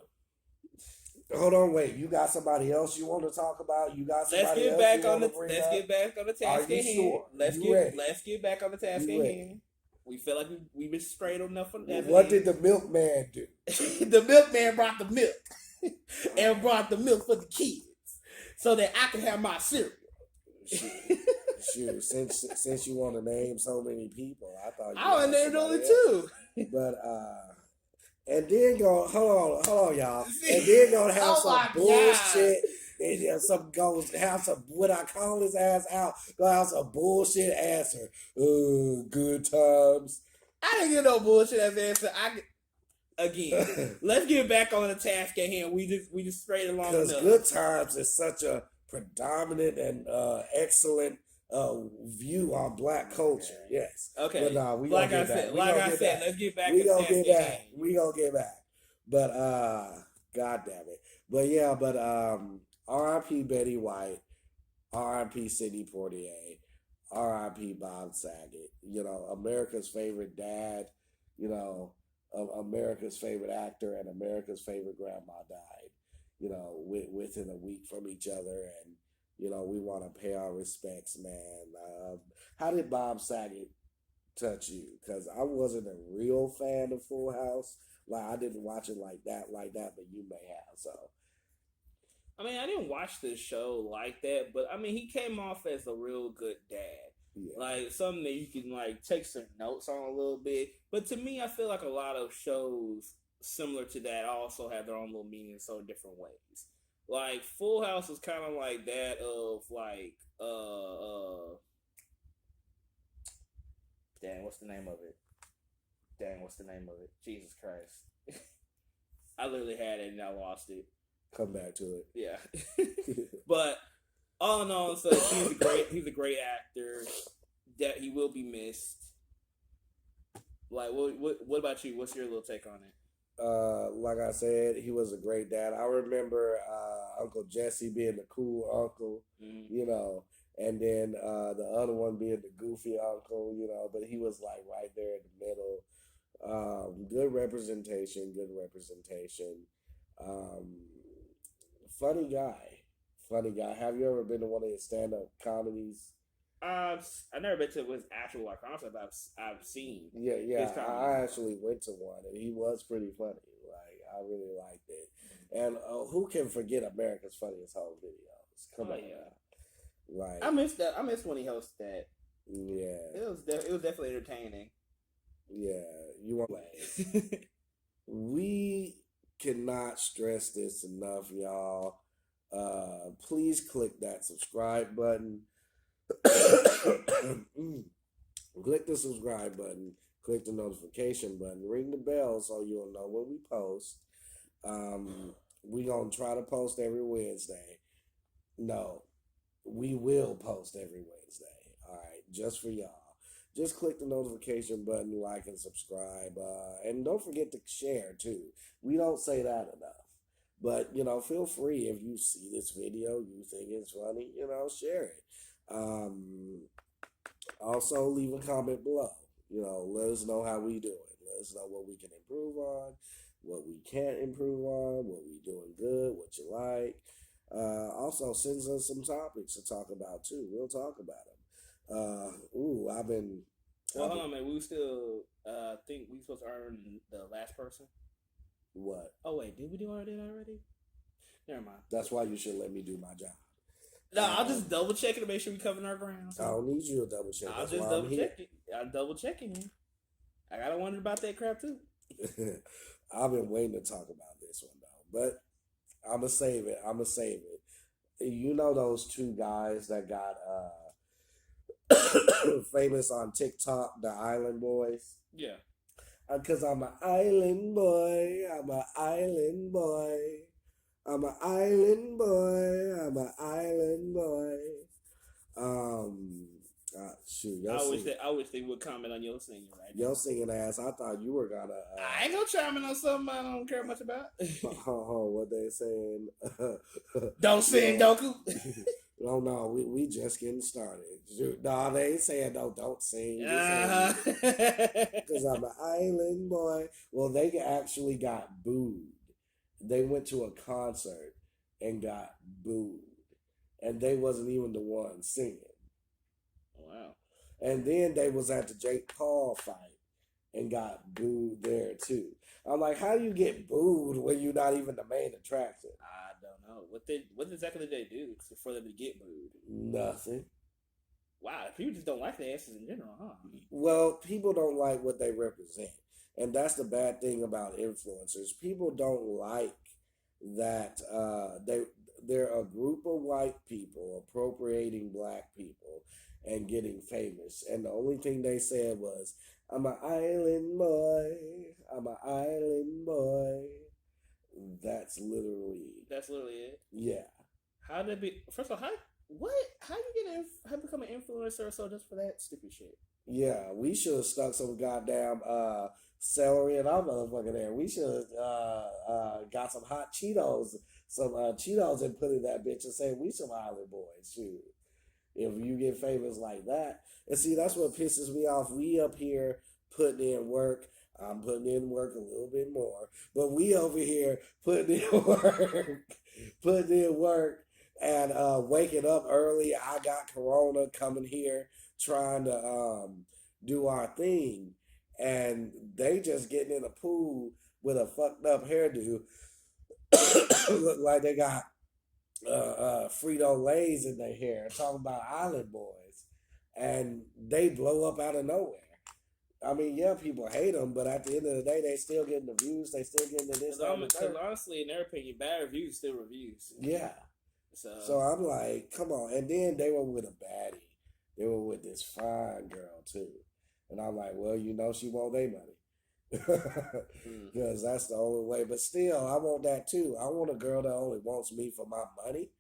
Hold on, wait. You got somebody else you want to talk about? You got somebody else Let's else get back on the task at hand. Sure? Let's get back on the task at hand. We feel like we've been straight enough on that. What did the milkman do? The milkman brought the milk and brought the milk for the kids so that I could have my cereal. Shoot. Since you want to name so many people, I thought I would name only two. But and then hold on, y'all. And then gonna have some bullshit. And have some what I call his ass out. Gonna have some bullshit answer. Good times. I didn't get no bullshit as answer. Again, let's get back on the task at hand. We just straight along. Because Good Times is such a predominant and excellent view on black culture. Yes. Okay. But nah, like I said, let's get back. We gonna get back. We gonna get back. But God damn it. But yeah. But R.I.P. Betty White. R.I.P. Sidney Poitier. R.I.P. Bob Saget. America's favorite dad. America's favorite actor and America's favorite grandma died. Within a week from each other, and we want to pay our respects, man. How did Bob Saget touch you? Because I wasn't a real fan of Full House. Like I didn't watch it like that, but you may have. So, I mean, I didn't watch this show like that, but I mean, he came off as a real good dad. Yeah. Like something that you can like take some notes on a little bit. But to me, I feel like a lot of shows similar to that also have their own little meaning in so different ways. Like Full House is kind of like that of like what's the name of it? Jesus Christ. I literally had it and I lost it. Come back to it. Yeah. But all in all, so he's a great actor. That he will be missed. Like what about you? What's your little take on it? Like I said, he was a great dad. I remember Uncle Jesse being the cool uncle, and then the other one being the goofy uncle, but he was like right there in the middle. Good representation. Funny Funny guy. Have you ever been to one of his stand-up comedies? I never been to his actual like concert, but I've seen Yeah, his yeah. comedy. I actually went to one, and he was pretty funny. Like, I really liked it. And who can forget America's Funniest Home Videos? Come on, yeah. now. Like, I missed that. I missed when he hosted that. yeah, It was definitely entertaining. yeah. You want we cannot stress this enough, y'all. Please click that subscribe button. Click the subscribe button. Click the notification button. Ring the bell so you'll know when we post. We gonna try to post every Wednesday. No, we will post every Wednesday. All right, just for y'all. Just click the notification button, like and subscribe, and don't forget to share too. We don't say that enough, but feel free if you see this video, you think it's funny, share it. Also, leave a comment below. Let us know how we doing. Let us know what we can improve on, what we can't improve on, what we doing good, what you like. Also, send us some topics to talk about too. We'll talk about them. I've been. Well, hold on, man. We still think we supposed to earn the last person. What? Oh wait, did we do that already? Never mind. That's why you should let me do my job. No, I'll just double check it to make sure we covering our ground. I don't need you to double check. I'll just double check it. I'm double checking you. I gotta wonder about that crap too. I've been waiting to talk about this one though, but I'ma save it. You know those two guys that got famous on TikTok, the Island Boys? Yeah. Because I'm an island boy. I'm an island boy. I'm an island boy. I'm an island boy. Shoot. I wish they would comment on your singing right now. Your singing ass. I thought you were gonna. I ain't gonna chime in on something I don't care much about. What they saying? Don't sing, Doku. No, we just getting started. No, they ain't saying no. Don't sing. Because I'm an island boy. Well, they actually got booed. They went to a concert and got booed, and they wasn't even the one singing. Wow. And then they was at the Jake Paul fight and got booed there too. I'm like, how do you get booed when you're not even the main attraction? I don't know. What exactly did they do for them to get booed? Nothing. Wow, people just don't like the asses in general, huh? Well, people don't like what they represent. And that's the bad thing about influencers. People don't like that they're a group of white people appropriating black people and getting famous. And the only thing they said was, I'm an island boy. I'm an island boy. That's literally it. Yeah. How did it be? First of all, how you how become an influencer so just for that stupid shit? Yeah, we should have stuck some goddamn celery in our motherfucker there. We should have got some hot Cheetos, and put in that bitch and say we some island boys. Shoot, if you get famous like that, and see that's what pisses me off. We up here putting in work. I'm putting in work a little bit more, but we over here putting in work, and waking up early. I got Corona coming here trying to do our thing, and they just getting in a pool with a fucked up hairdo. Look like they got Frito Lays in their hair, talking about Island Boys, and they blow up out of nowhere. I mean, yeah, people hate them, but at the end of the day, they still getting the views. They still getting the this. Because honestly, in their opinion, bad reviews still reviews. Yeah. So I'm like, come on. And then they were with a baddie. They were with this fine girl too, and I'm like, well, she want their money, because that's the only way. But still, I want that too. I want a girl that only wants me for my money.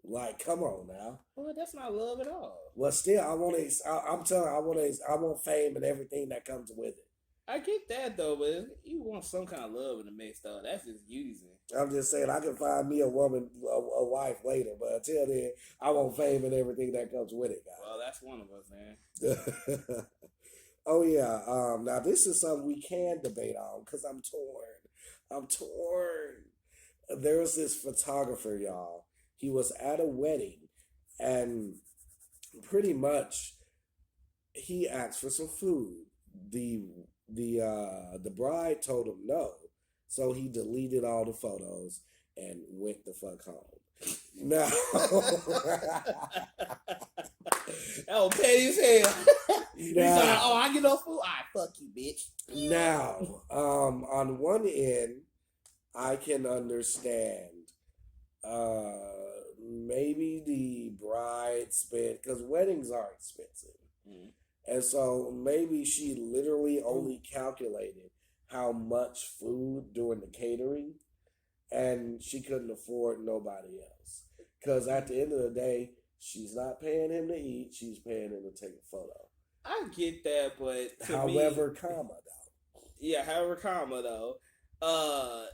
Like, come on now. Well, that's not love at all. Well, still, I'm telling you, I want fame and everything that comes with it. I get that though, but you want some kind of love in the mix though. That's just using. I'm just saying, I can find me a woman, a wife later, but until then, I want fame and everything that comes with it, guys. Well, that's one of us, man. Oh yeah. Now this is something we can debate on because I'm torn. There's this photographer, y'all. He was at a wedding, and pretty much he asked for some food. The the bride told him no, so he deleted all the photos and went the fuck home. Now, Oh, petty as hell. He's like, now, oh, I get no food. I fuck you, bitch. now, on one end, I can understand. Maybe the bride spent because weddings are expensive. Mm. And so maybe she literally only calculated how much food during the catering and she couldn't afford nobody else. Because at the end of the day, she's not paying him to eat, she's paying him to take a photo. I get that, but However, comma though. Yeah, however, comma though.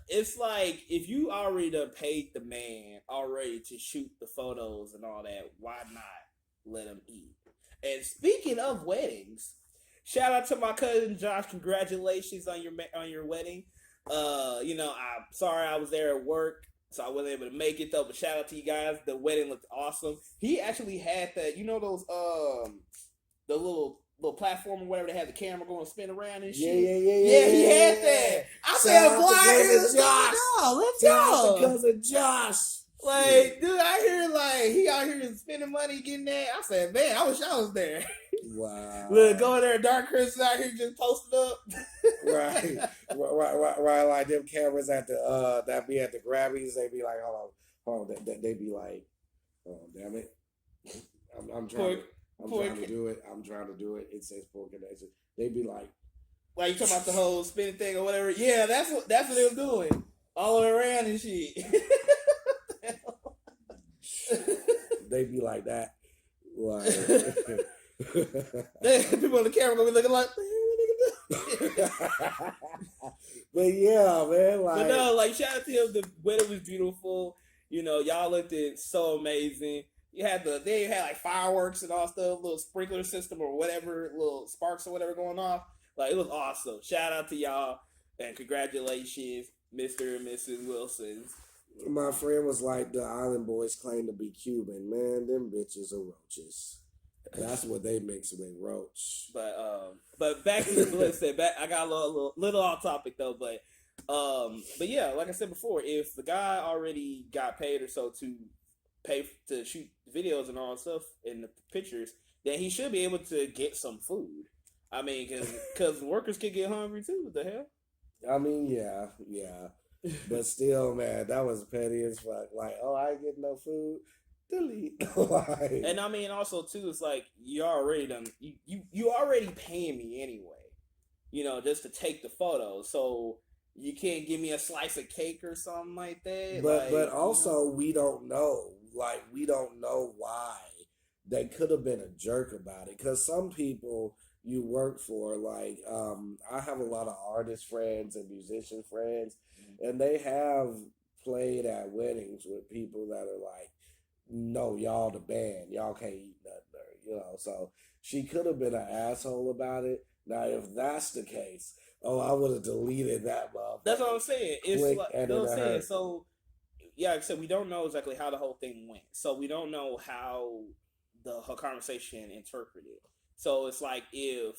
It's like if you already done paid the man already to shoot the photos and all that, why not let him eat? And speaking of weddings, shout out to my cousin Josh. Congratulations on your wedding. I'm sorry I was there at work, so I wasn't able to make it though. But shout out to you guys. The wedding looked awesome. He actually had that. You know those the little platform or whatever that had the camera going to spin around and shit. Yeah, he had that. I said, boy, let's go. Let's go. Cousin Josh. Like, dude, I hear like he out here spending money getting that. I said, man, I wish I was there. Wow. Look, going there, Dark Chris out here just posted up. right. Like them cameras at the that be at the Grammys, they be like, hold on. They be like, oh damn it, I'm trying to do it. I'm trying to do it. It says poor connection. They be like you talking about the whole spinning thing or whatever? Yeah, that's what they were doing all around and shit. They be like that. Like people on the camera gonna be looking like. But yeah, man. Like, but no, like shout out to him. The weather was beautiful. You know, y'all looked it so amazing. They had like fireworks and all stuff, little sprinkler system or whatever, little sparks or whatever going off. Like it was awesome. Shout out to y'all and congratulations, Mr. and Mrs. Wilson. My friend was like, the Island Boys claim to be Cuban. Man, them bitches are roaches. That's what they mix with, roach. But back to the blitz. I got a little off topic though, but yeah, like I said before, if the guy already got paid or so to pay to shoot videos and all that stuff in the pictures, then he should be able to get some food. I mean, because workers can get hungry too. What the hell? I mean, yeah. But still, man, that was petty as fuck. Like, oh, I ain't getting no food. Delete. Like, and I mean, also too, it's like you already done. You already paying me anyway. You know, just to take the photo. So you can't give me a slice of cake or something like that. But also we don't know. Like, we don't know why they could have been a jerk about it. Because some people you work for, like, I have a lot of artist friends and musician friends, and they have played at weddings with people that are like, no, y'all the band, y'all can't eat nothing, so she could have been an asshole about it. Now, if that's the case, I would have deleted that motherfucker. That's what I'm saying. It's like, you know what I'm saying? So, yeah, like I said, we don't know exactly how the whole thing went. So we don't know how her conversation interpreted. So it's like if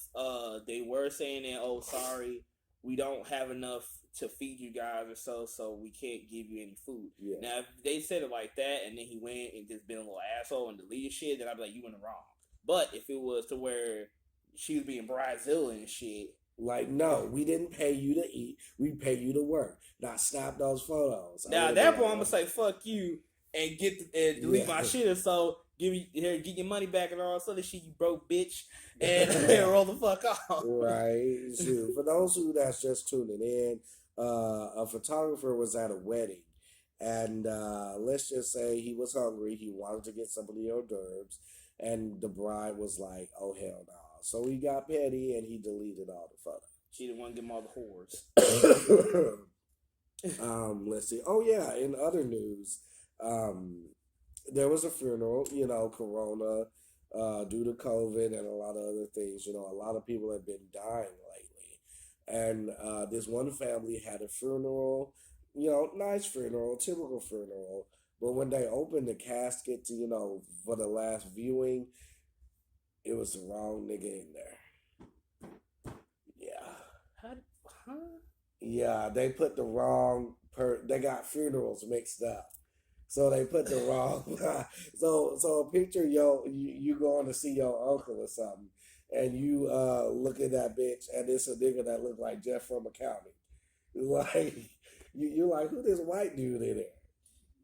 they were saying that, oh, sorry, we don't have enough to feed you guys or so we can't give you any food. Yeah. Now, if they said it like that and then he went and just been a little asshole and deleted shit, then I'd be like, you went wrong. But if it was to where she was being bridezilla and shit. Like, no, we didn't pay you to eat. We pay you to work. Not snap those photos. Now, at that point, I'm going to say, fuck you and delete my shit or so. Get your money back and all that other shit, you broke bitch, and roll the fuck off. Right. Shoot. For those who that's just tuning in, a photographer was at a wedding, and let's just say he was hungry. He wanted to get some of the hors d'oeuvres, and the bride was like, "Oh hell no!" So he got petty and he deleted all the photos. She didn't want to give him all the whores. Let's see. Oh yeah, in other news, there was a funeral. Corona, due to COVID and a lot of other things. A lot of people have been dying lately, and this one family had a funeral. Nice funeral, typical funeral. But when they opened the casket to, for the last viewing, it was the wrong nigga in there. Yeah. Huh? Yeah, they put the wrong they got funerals mixed up. So they put the wrong so picture you going to see your uncle or something, and you look at that bitch, and it's a nigga that look like Jeff from accounting. Like you're like, who this white dude in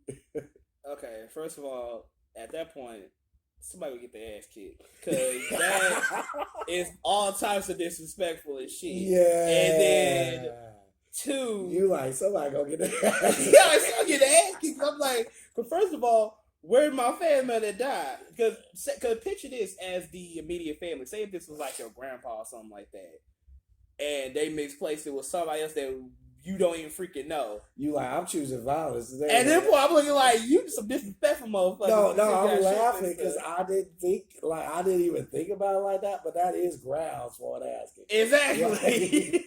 there? Okay, first of all, at that point, somebody would get their ass kicked because that is all types of disrespectful and shit. Yeah. And then two, you like somebody gonna get their ass. yeah, like somebody get their ass kicked. I'm like, but first of all, where's my family that died? Because picture this as the immediate family. Say if this was like your grandpa or something like that, and they misplaced it with somebody else that you don't even freaking know. You like, I'm choosing violence. And then I'm looking like, you some disrespectful motherfucker. No, I'm laughing because I didn't even think about it like that, but that is grounds for an ass kick. Exactly.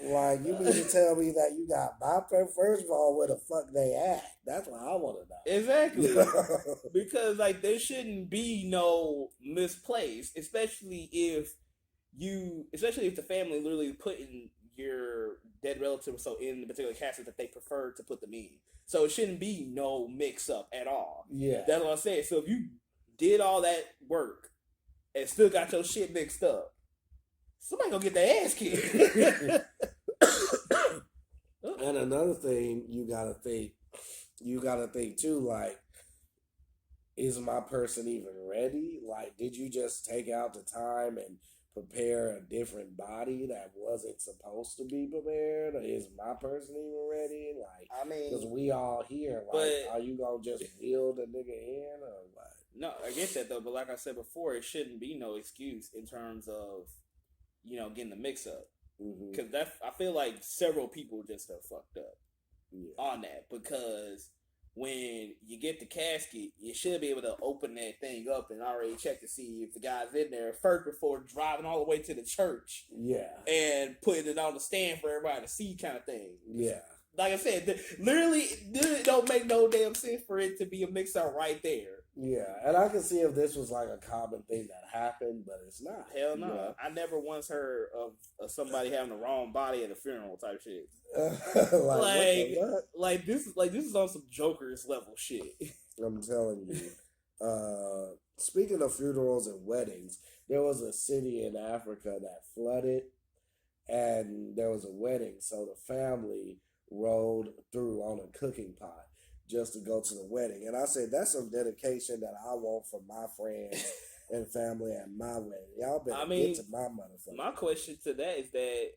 Like, you mean to tell me that you got my first of all, where the fuck they at? That's what I want to know. Exactly. Because, like, there shouldn't be no misplaced, especially if the family literally put in your dead relative, so in the particular casket that they prefer to put them in. So it shouldn't be no mix up at all. Yeah. That's what I'm saying. So if you did all that work and still got your shit mixed up, somebody gonna get their ass kicked. And another thing you gotta think too, like, is my person even ready? Like, did you just take out the time and prepare a different body that wasn't supposed to be prepared? Or is my person even ready? Like, I mean, because we all here. Like, are you gonna just wheel the nigga in or what? No, I get that though. But like I said before, it shouldn't be no excuse in terms of getting the mix up. Because I feel like several people just have fucked up on that, because when you get the casket, you should be able to open that thing up and already check to see if the guy's in there first before driving all the way to the church. Yeah. And putting it on the stand for everybody to see, kind of thing. Yeah. Like I said, literally, it don't make no damn sense for it to be a mix-up right there. Yeah, and I can see if this was like a common thing that happened, but it's not. Hell no. I never once heard of somebody having the wrong body at a funeral type shit. like this is on some Joker's level shit. I'm telling you. Speaking of funerals and weddings, there was a city in Africa that flooded, and there was a wedding, so the family rode through on a cooking pot just to go to the wedding. And I said, that's some dedication that I want from my friends and family at my wedding. Y'all better get to my motherfucker. My question to that is that,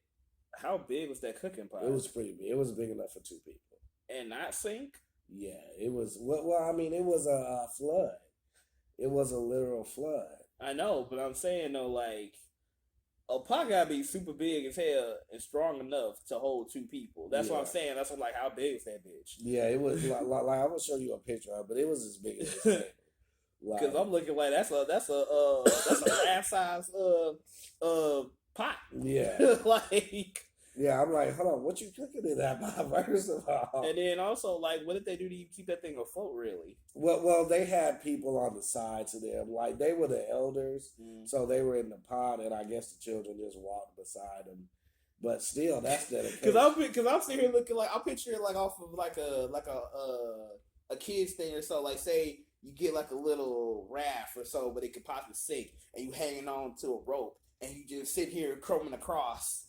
how big was that cooking pot? It was pretty big. It was big enough for 2 people. And not sink? Yeah, it was. Well, I mean, it was a flood. It was a literal flood. I know, but I'm saying though, like, a pot gotta be super big as hell and strong enough to hold 2 people. That's what I'm saying. That's what I'm like, how big is that bitch? Yeah, it was like I'm gonna show you a picture of it, but it was as big as this. Because I'm looking like that's a half size pot. Yeah. Like, yeah, I'm like, hold on, what you cooking in that pot, first of all? And then also, like, what did they do to keep that thing afloat, really? Well, they had people on the sides of them. Like, they were the elders, so they were in the pot, and I guess the children just walked beside them. But still, that's dedication. Because I'm sitting here looking like, I'm picturing like off of like a kid's thing or so. Like, say you get like a little raft or so, but it could possibly sink, and you hanging on to a rope, and you just sit here crumbing across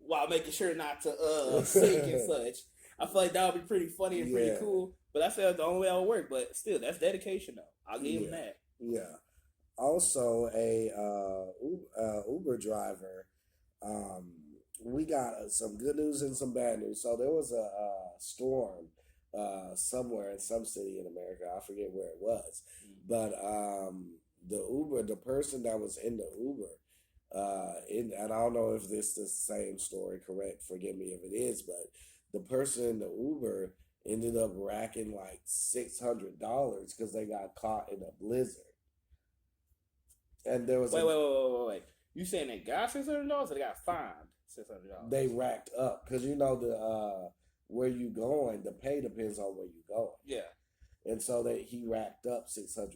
while making sure not to sink and such. I feel like that would be pretty funny and pretty cool. But that's the only way that would work. But still, that's dedication, though. I'll give him that. Yeah. Also, a Uber driver. We got some good news and some bad news. So there was a storm somewhere in some city in America. I forget where it was. But the person that was in the Uber, and I don't know if this is the same story, correct? Forgive me if it is, but the person in the Uber ended up racking like $600 because they got caught in a blizzard. And there was wait. You saying they got $600 or they got fined $600? They racked up because the where you going, the pay depends on where you going. Yeah. and so that he racked up $600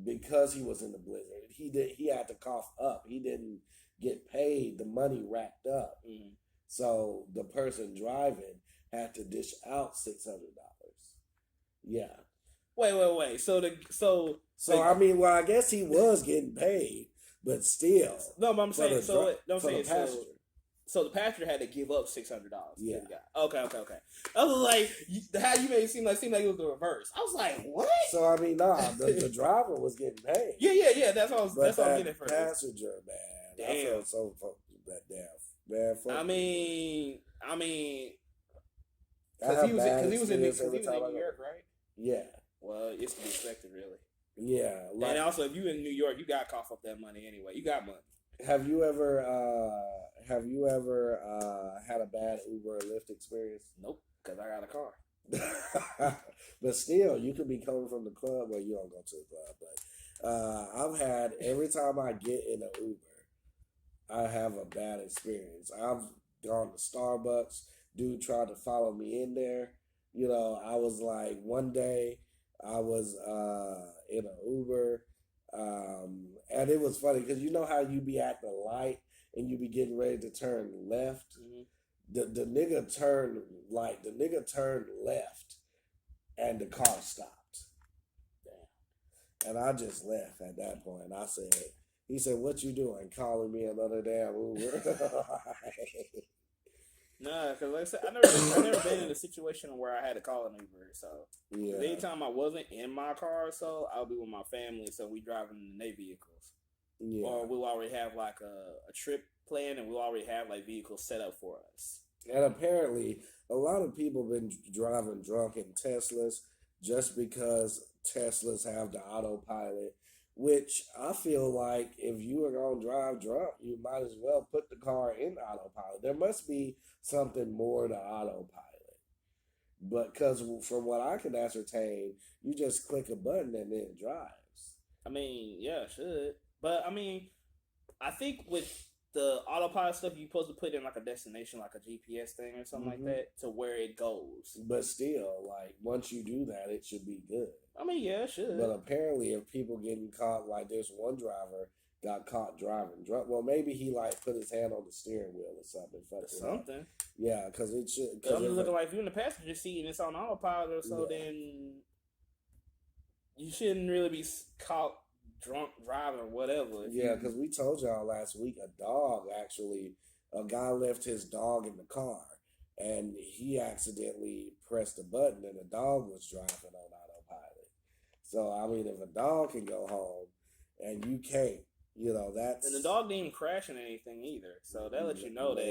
because he was in the blizzard. He had to cough up. He didn't get paid. The money racked up. Mm-hmm. So the person driving had to dish out $600. Yeah. Wait. So I mean, well, I guess he was getting paid, but still. No, but I'm saying passenger. So the passenger had to give up $600. Yeah. Okay. I was like, how you made it seem like it was the reverse. I was like, what? So I mean, the driver was getting paid. Yeah. That's what I'm getting first. Passenger, man. Damn. I felt so damn. I mean, because he was in New York, right? Yeah. Well, it's to be expected, really. Yeah. And also, if you in New York, you got to cough up that money anyway. You got money. Have you ever had a bad Uber or Lyft experience? Nope, because I got a car. But still, you could be coming from the club. Well, you don't go to the club, but I've had, every time I get in an Uber, I have a bad experience. I've gone to Starbucks. Dude tried to follow me in there. You know, I was like, one day I was in an Uber, and it was funny because you know how you be at the light and you be getting ready to turn left. Mm-hmm. The nigga turned left, and the car stopped. Damn. And I just left at that point. I said, he said, "What you doing? Calling me another damn Uber?" Nah, because like I said, I've never been in a situation where I had to call an Uber. So yeah. Anytime I wasn't in my car, so I'll be with my family. So we driving in their vehicles, or we'll already have like a trip planned, and we'll already have like vehicles set up for us. And apparently, a lot of people been driving drunk in Teslas just because Teslas have the autopilot. Which I feel like if you are going to drive drunk, you might as well put the car in autopilot. There must be something more to autopilot. But because from what I can ascertain, you just click a button and it drives. I mean, yeah, it should. But I mean, I think with the autopilot stuff, you're supposed to put in like a destination, like a GPS thing or something like that, to where it goes. But still, like, once you do that, it should be good. I mean, yeah, it should. But apparently, if people getting caught, like this one driver got caught driving drunk, well, maybe he like put his hand on the steering wheel or something. Yeah, because it should. Because I'm looking like if you're in the passenger seat and it's on autopilot or so, then you shouldn't really be caught drunk driving or whatever. Yeah, because we told y'all last week a guy left his dog in the car and he accidentally pressed a button and the dog was driving on autopilot. So, I mean, if a dog can go home and you can't, you know, that's... And the dog didn't even crash in anything either. So that lets you know that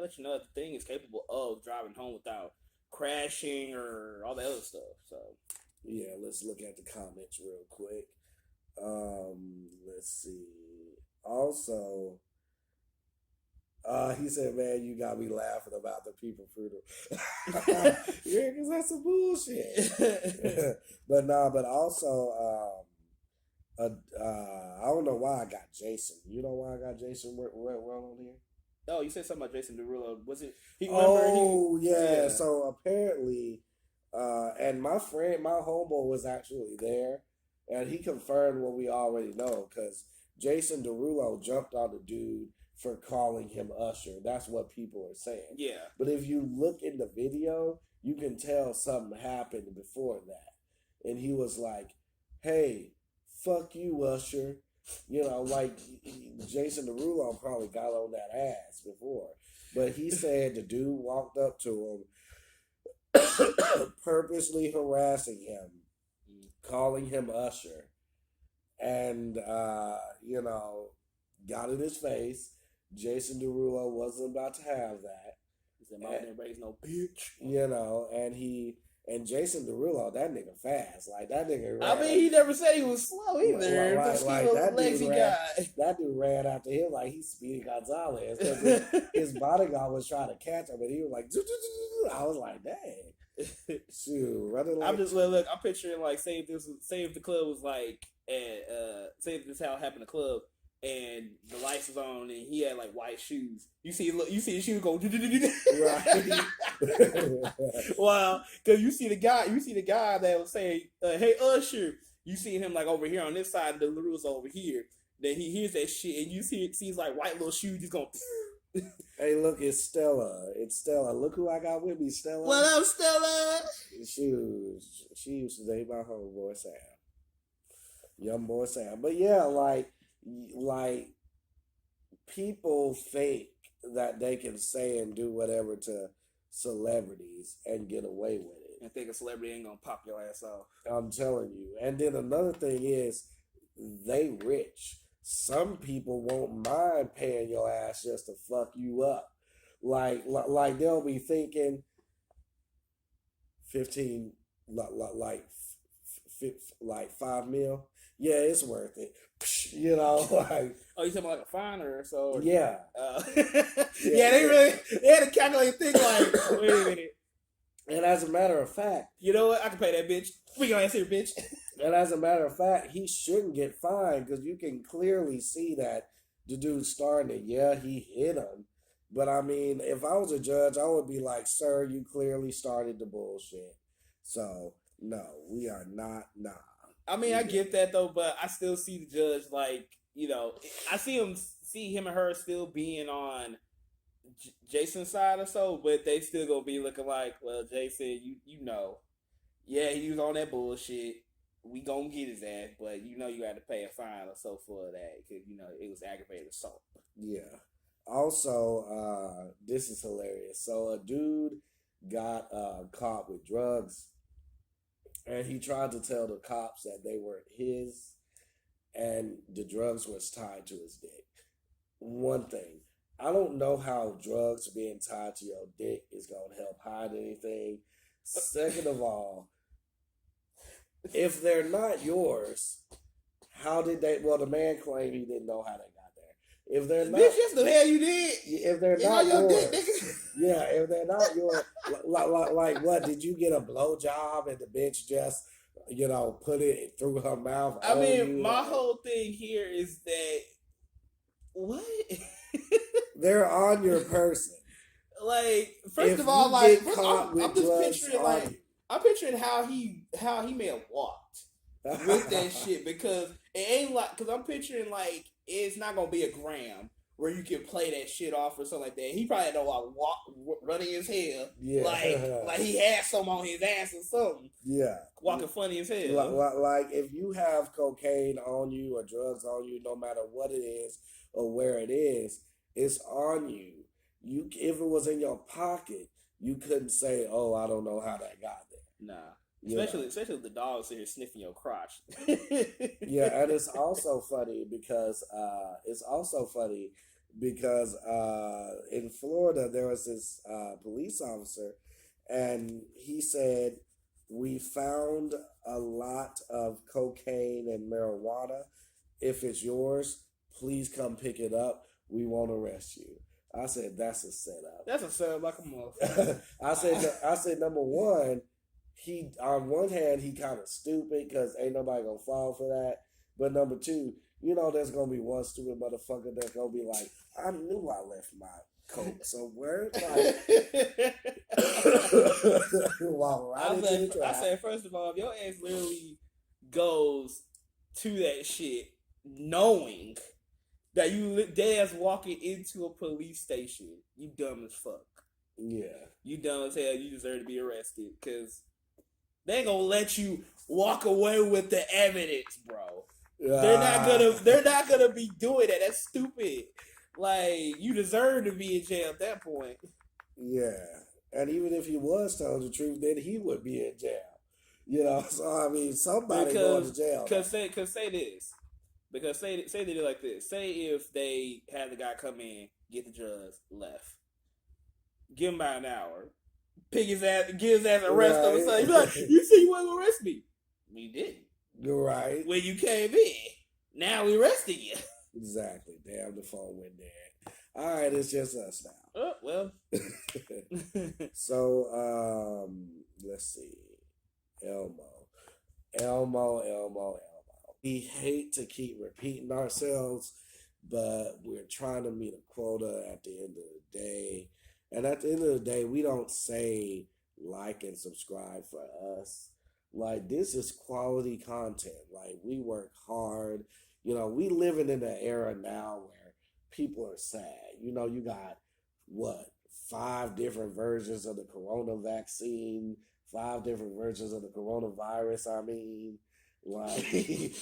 lets you know that the thing is capable of driving home without crashing or all the other stuff. So yeah, let's look at the comments real quick. Let's see. Also, he said, "Man, you got me laughing about the people frugal." Yeah, because that's some bullshit. But also, I don't know why I got Jason. You know why I got Jason on here? Oh, you said something about Jason Derulo. Was it? Yeah. So apparently, and my homeboy was actually there. And he confirmed what we already know, because Jason Derulo jumped on the dude for calling him Usher. That's what people are saying. Yeah. But if you look in the video, you can tell something happened before that. And he was like, "Hey, fuck you, Usher." You know, like Jason Derulo probably got on that ass before. But he said the dude walked up to him, purposely harassing him, calling him Usher, and you know, got in his face. Jason Derulo wasn't about to have that. He said, "My name raised no bitch." You know, and Jason Derulo, that nigga fast. Like that nigga. I mean, he never said he was slow either. Like that dude ran after him like he's Speedy Gonzalez. His bodyguard was trying to catch him, and he was like, I was like, dang. Shoot, running like... I'm picturing like say if the club was like say if this how it happened to the club and the lights was on and he had like white shoes. You see the shoes go right. Well, because you see the guy that was saying, "Hey Usher," you see him like over here on this side, and the Larue's over here. Then he hears that shit, and you sees like white little shoes just going. Hey, look, it's Stella. It's Stella. Look who I got with me, Stella. What up, Stella? She used to date my homeboy Sam, young boy Sam. But yeah, like people think that they can say and do whatever to celebrities and get away with it. I think a celebrity ain't gonna pop your ass off. I'm telling you. And then another thing is, they rich. Some people won't mind paying your ass just to fuck you up. Like they'll be thinking 15, like 5 mil. Yeah, it's worth it. You know, like. Oh, you talking about like a fine or so? Or, yeah. Yeah, they had to calculate things like, wait a minute. And as a matter of fact, you know what? I can pay that bitch. We gonna answer, bitch. And as a matter of fact, he shouldn't get fined because you can clearly see that the dude's starting it. Yeah, he hit him. But I mean, if I was a judge, I would be like, sir, you clearly started the bullshit. So, no, we are not, nah. I mean, I get that though, but I still see the judge like, I see him and her still being on Jason's side or so, but they still gonna be looking like, well, Jason, yeah, he was on that bullshit. We gonna get his ass, but you had to pay a fine or so for that because it was aggravated assault. Yeah. Also, this is hilarious. So a dude got caught with drugs, and he tried to tell the cops that they weren't his, and the drugs was tied to his dick. One thing, I don't know how drugs being tied to your dick is gonna help hide anything. Second of all, if they're not yours, how did they? Well, the man claimed he didn't know how they got there. If they're not, bitch, yes, the hell you did. If they're not yours, yeah. If they're not yours, like what? Did you get a blowjob and the bitch just, put it through her mouth? I mean, my whole thing here is that what they're on your person. Like, first of all, like I'm just picturing like. I'm picturing how he may have walked with that shit because it ain't like I'm picturing like it's not gonna be a gram where you can play that shit off or something like that. He probably know running his hair, like he had some on his ass or something. Yeah, walking funny as hell. Like if you have cocaine on you or drugs on you, no matter what it is or where it is, it's on you. If it was in your pocket, you couldn't say, "Oh, I don't know how that got there." Nah, especially if the dog's here sniffing your crotch. Yeah, and it's also funny because in Florida there was this police officer, and he said, "We found a lot of cocaine and marijuana. If it's yours, please come pick it up. We won't arrest you." I said, "That's a setup." That's a setup like a motherfucker. I said, number one, he on one hand he kind of stupid because ain't nobody gonna fall for that. But number two, there's gonna be one stupid motherfucker that's gonna be like, "I knew I left my coat somewhere." Like, I said, first of all, if your ass literally goes to that shit knowing that you dad's walking into a police station, you dumb as fuck. Yeah, you dumb as hell. You deserve to be arrested because they ain't gonna let you walk away with the evidence, bro. They're not gonna be doing that. That's stupid. Like, you deserve to be in jail at that point. Yeah, and even if he was telling the truth, then he would be in jail. So I mean, somebody going to jail. Because say this. Because say they do like this. Say if they had the guy come in, get the drugs, left. Give him about an hour. Pick his ass, get his ass arrested. Right. Or something. Be like, you said you wasn't gonna arrest me. We didn't. You're right. When you came in, now we arrested you. Exactly. Damn, the phone went dead. All right, it's just us now. Oh, well. So, let's see. Elmo. We hate to keep repeating ourselves, but we're trying to meet a quota at the end of the day. And at the end of the day, we don't say like and subscribe for us. Like, this is quality content. Like, we work hard. We living in an era now where people are sad. You got what, 5 different versions of the corona vaccine, 5 different versions of the coronavirus. I mean, like,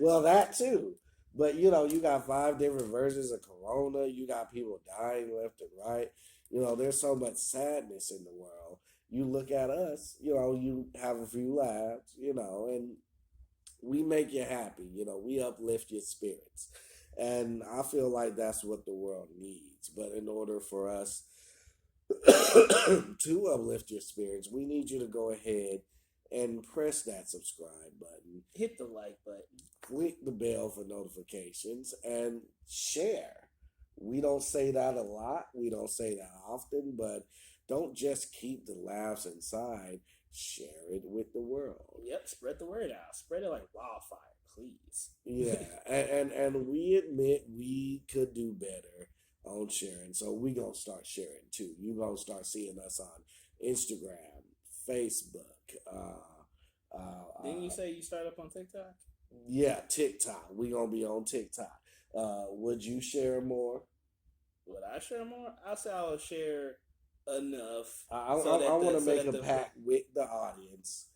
well, that too. But you got 5 different versions of corona. You got people dying left and right. There's so much sadness in the world. You look at us, you have a few laughs, and we make you happy. We uplift your spirits. And I feel like that's what the world needs. But in order for us to uplift your spirits, we need you to go ahead and press that subscribe button, hit the like button, click the bell for notifications, and share. We don't say that a lot. We don't say that often, but don't just keep the laughs inside. Share it with the world. Yep, spread the word out. Spread it like wildfire, please. Yeah, and we admit we could do better on sharing, so we gonna start sharing too. You gonna start seeing us on Instagram, Facebook. Didn't you say you start up on TikTok? Yeah, TikTok. We gonna be on TikTok. Would you share more? Would I share more? I say I would share enough. I want to make a pact with the audience,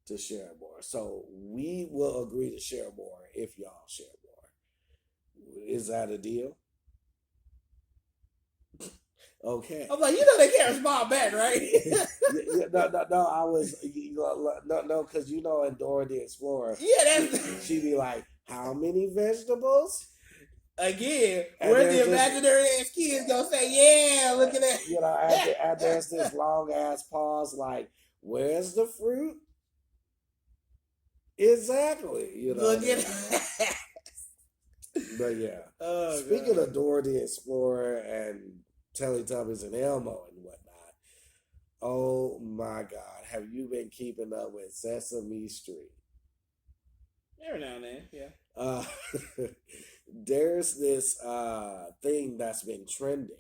to share more. So we will agree to share more if y'all share more. Is that a deal? Okay. I'm like, they can't respond back, right? No. I was no, because in Dora the Explorer, that's she'd be like, "How many vegetables?" Again, where the imaginary ass kids gonna say, "Yeah, look at that." And there's this long ass pause, like, "Where's the fruit?" Exactly, Look at that. But yeah. Oh, speaking of Dora the Explorer and Teletubbies and Elmo and whatnot, oh my God, have you been keeping up with Sesame Street? Every now and then, yeah. There's this thing that's been trending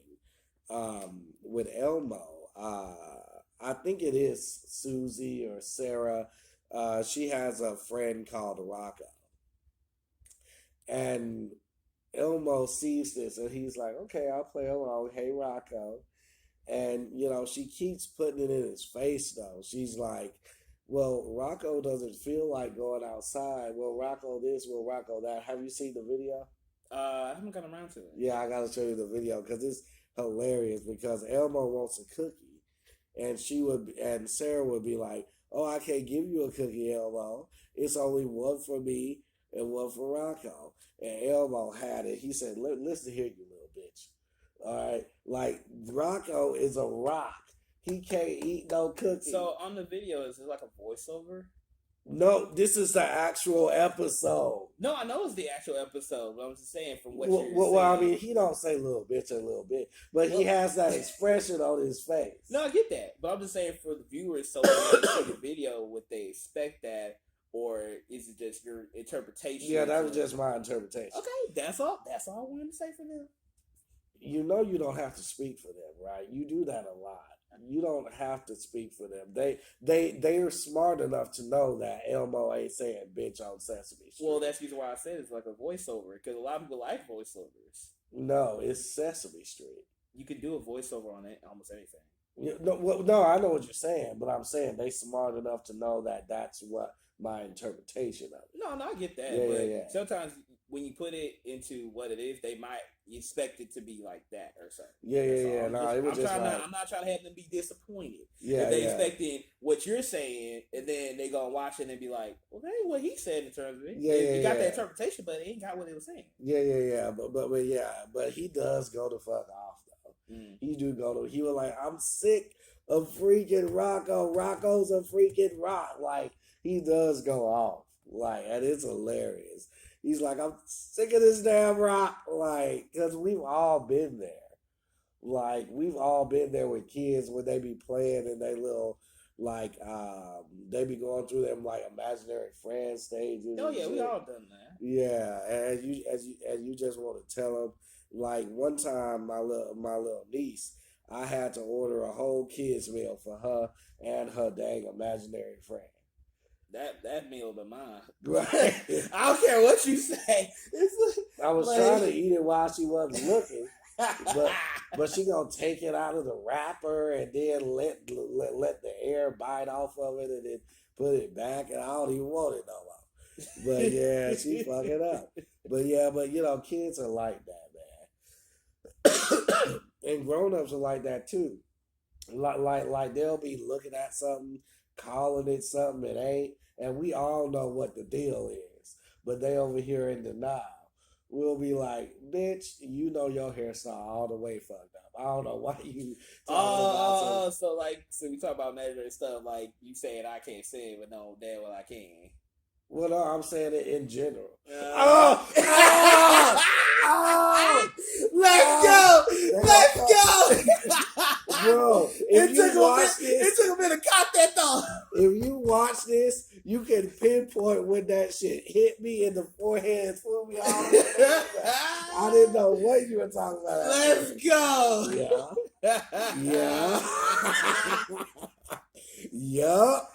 with Elmo. I think it is Susie or Sarah. She has a friend called Rocco. And Elmo sees this and he's like, okay, I'll play along. Hey, Rocco. And, she keeps putting it in his face, though. She's like, well, Rocco doesn't feel like going outside. Well, Rocco this, well, Rocco that. Have you seen the video? I haven't gotten around to it. Yeah, I got to show you the video because it's hilarious because Elmo wants a cookie. And Sarah would be like, oh, I can't give you a cookie, Elmo. It's only one for me and one for Rocco. And Elmo had it. He said, listen here, you little bitch. All right? Like, Rocco is a rock. He can't eat no cookie. So, on the video, is it like a voiceover? No, this is the actual episode. No, I know it's the actual episode, but I'm just saying from what you're saying. Well, I mean, he don't say little bitch a little bit, but he has that expression on his face. No, I get that. But I'm just saying for the viewers, so when they see the video, would they expect that? Or is it just your interpretation? Yeah, that was just my interpretation. Okay, that's all I wanted to say for them. You don't have to speak for them, right? You do that a lot. You don't have to speak for them. They're smart enough to know that Elmo ain't saying bitch on Sesame Street. Well, that's the reason why I said it's like a voiceover, because a lot of people like voiceovers. No, it's Sesame Street. You can do a voiceover on it, almost anything. No, I know what you're saying, but I'm saying they smart enough to know that that's what my interpretation of it. No, I get that. Yeah. Sometimes when you put it into what it is, they might expect it to be like that or something. Yeah. I'm not trying to have them be disappointed. Yeah, if they expecting what you're saying, and then they gonna watch it and be like, "Well, that ain't what he said in terms of it." You got that interpretation, but it ain't got what they were saying. Yeah. But he does go to fuck off though. He do go to. He was like, "I'm sick of freaking Rocco. Rocco's a freaking rock." Like, he does go off. Like, and it's hilarious. He's like, I'm sick of this damn rock. Like, because we've all been there. Like, we've all been there with kids when they be playing and they little, like, they be going through them, like, imaginary friend stages. Oh, yeah, we all done that. Yeah, and you just want to tell them Like one time, my little niece, I had to order a whole kids meal for her and her dang imaginary friend. That meal be mine. Right. I don't care what you say. It's I was like, trying to eat it while she wasn't looking, but she gonna take it out of the wrapper and then let the air bite off of it and then put it back, and I don't even want it no more. But yeah, she fuck it up. But yeah, kids are like that, man. And grown-ups are like that too. Like they'll be looking at something, calling it something it ain't, and we all know what the deal is. But they over here in denial. We'll be like, bitch, you know your hairstyle all the way fucked up. I don't know why you talking about something. So we talk about measuring stuff like you saying I can't say it, but no, damn well I can. Well, no, I'm saying it in general. Let's go! Bro, if you watch this, it took a minute to cop that thought. If you watch this, you can pinpoint when that shit hit me in the forehead and pulled me all the way back. I didn't know what you were talking about. Let's go. Yeah. Yup.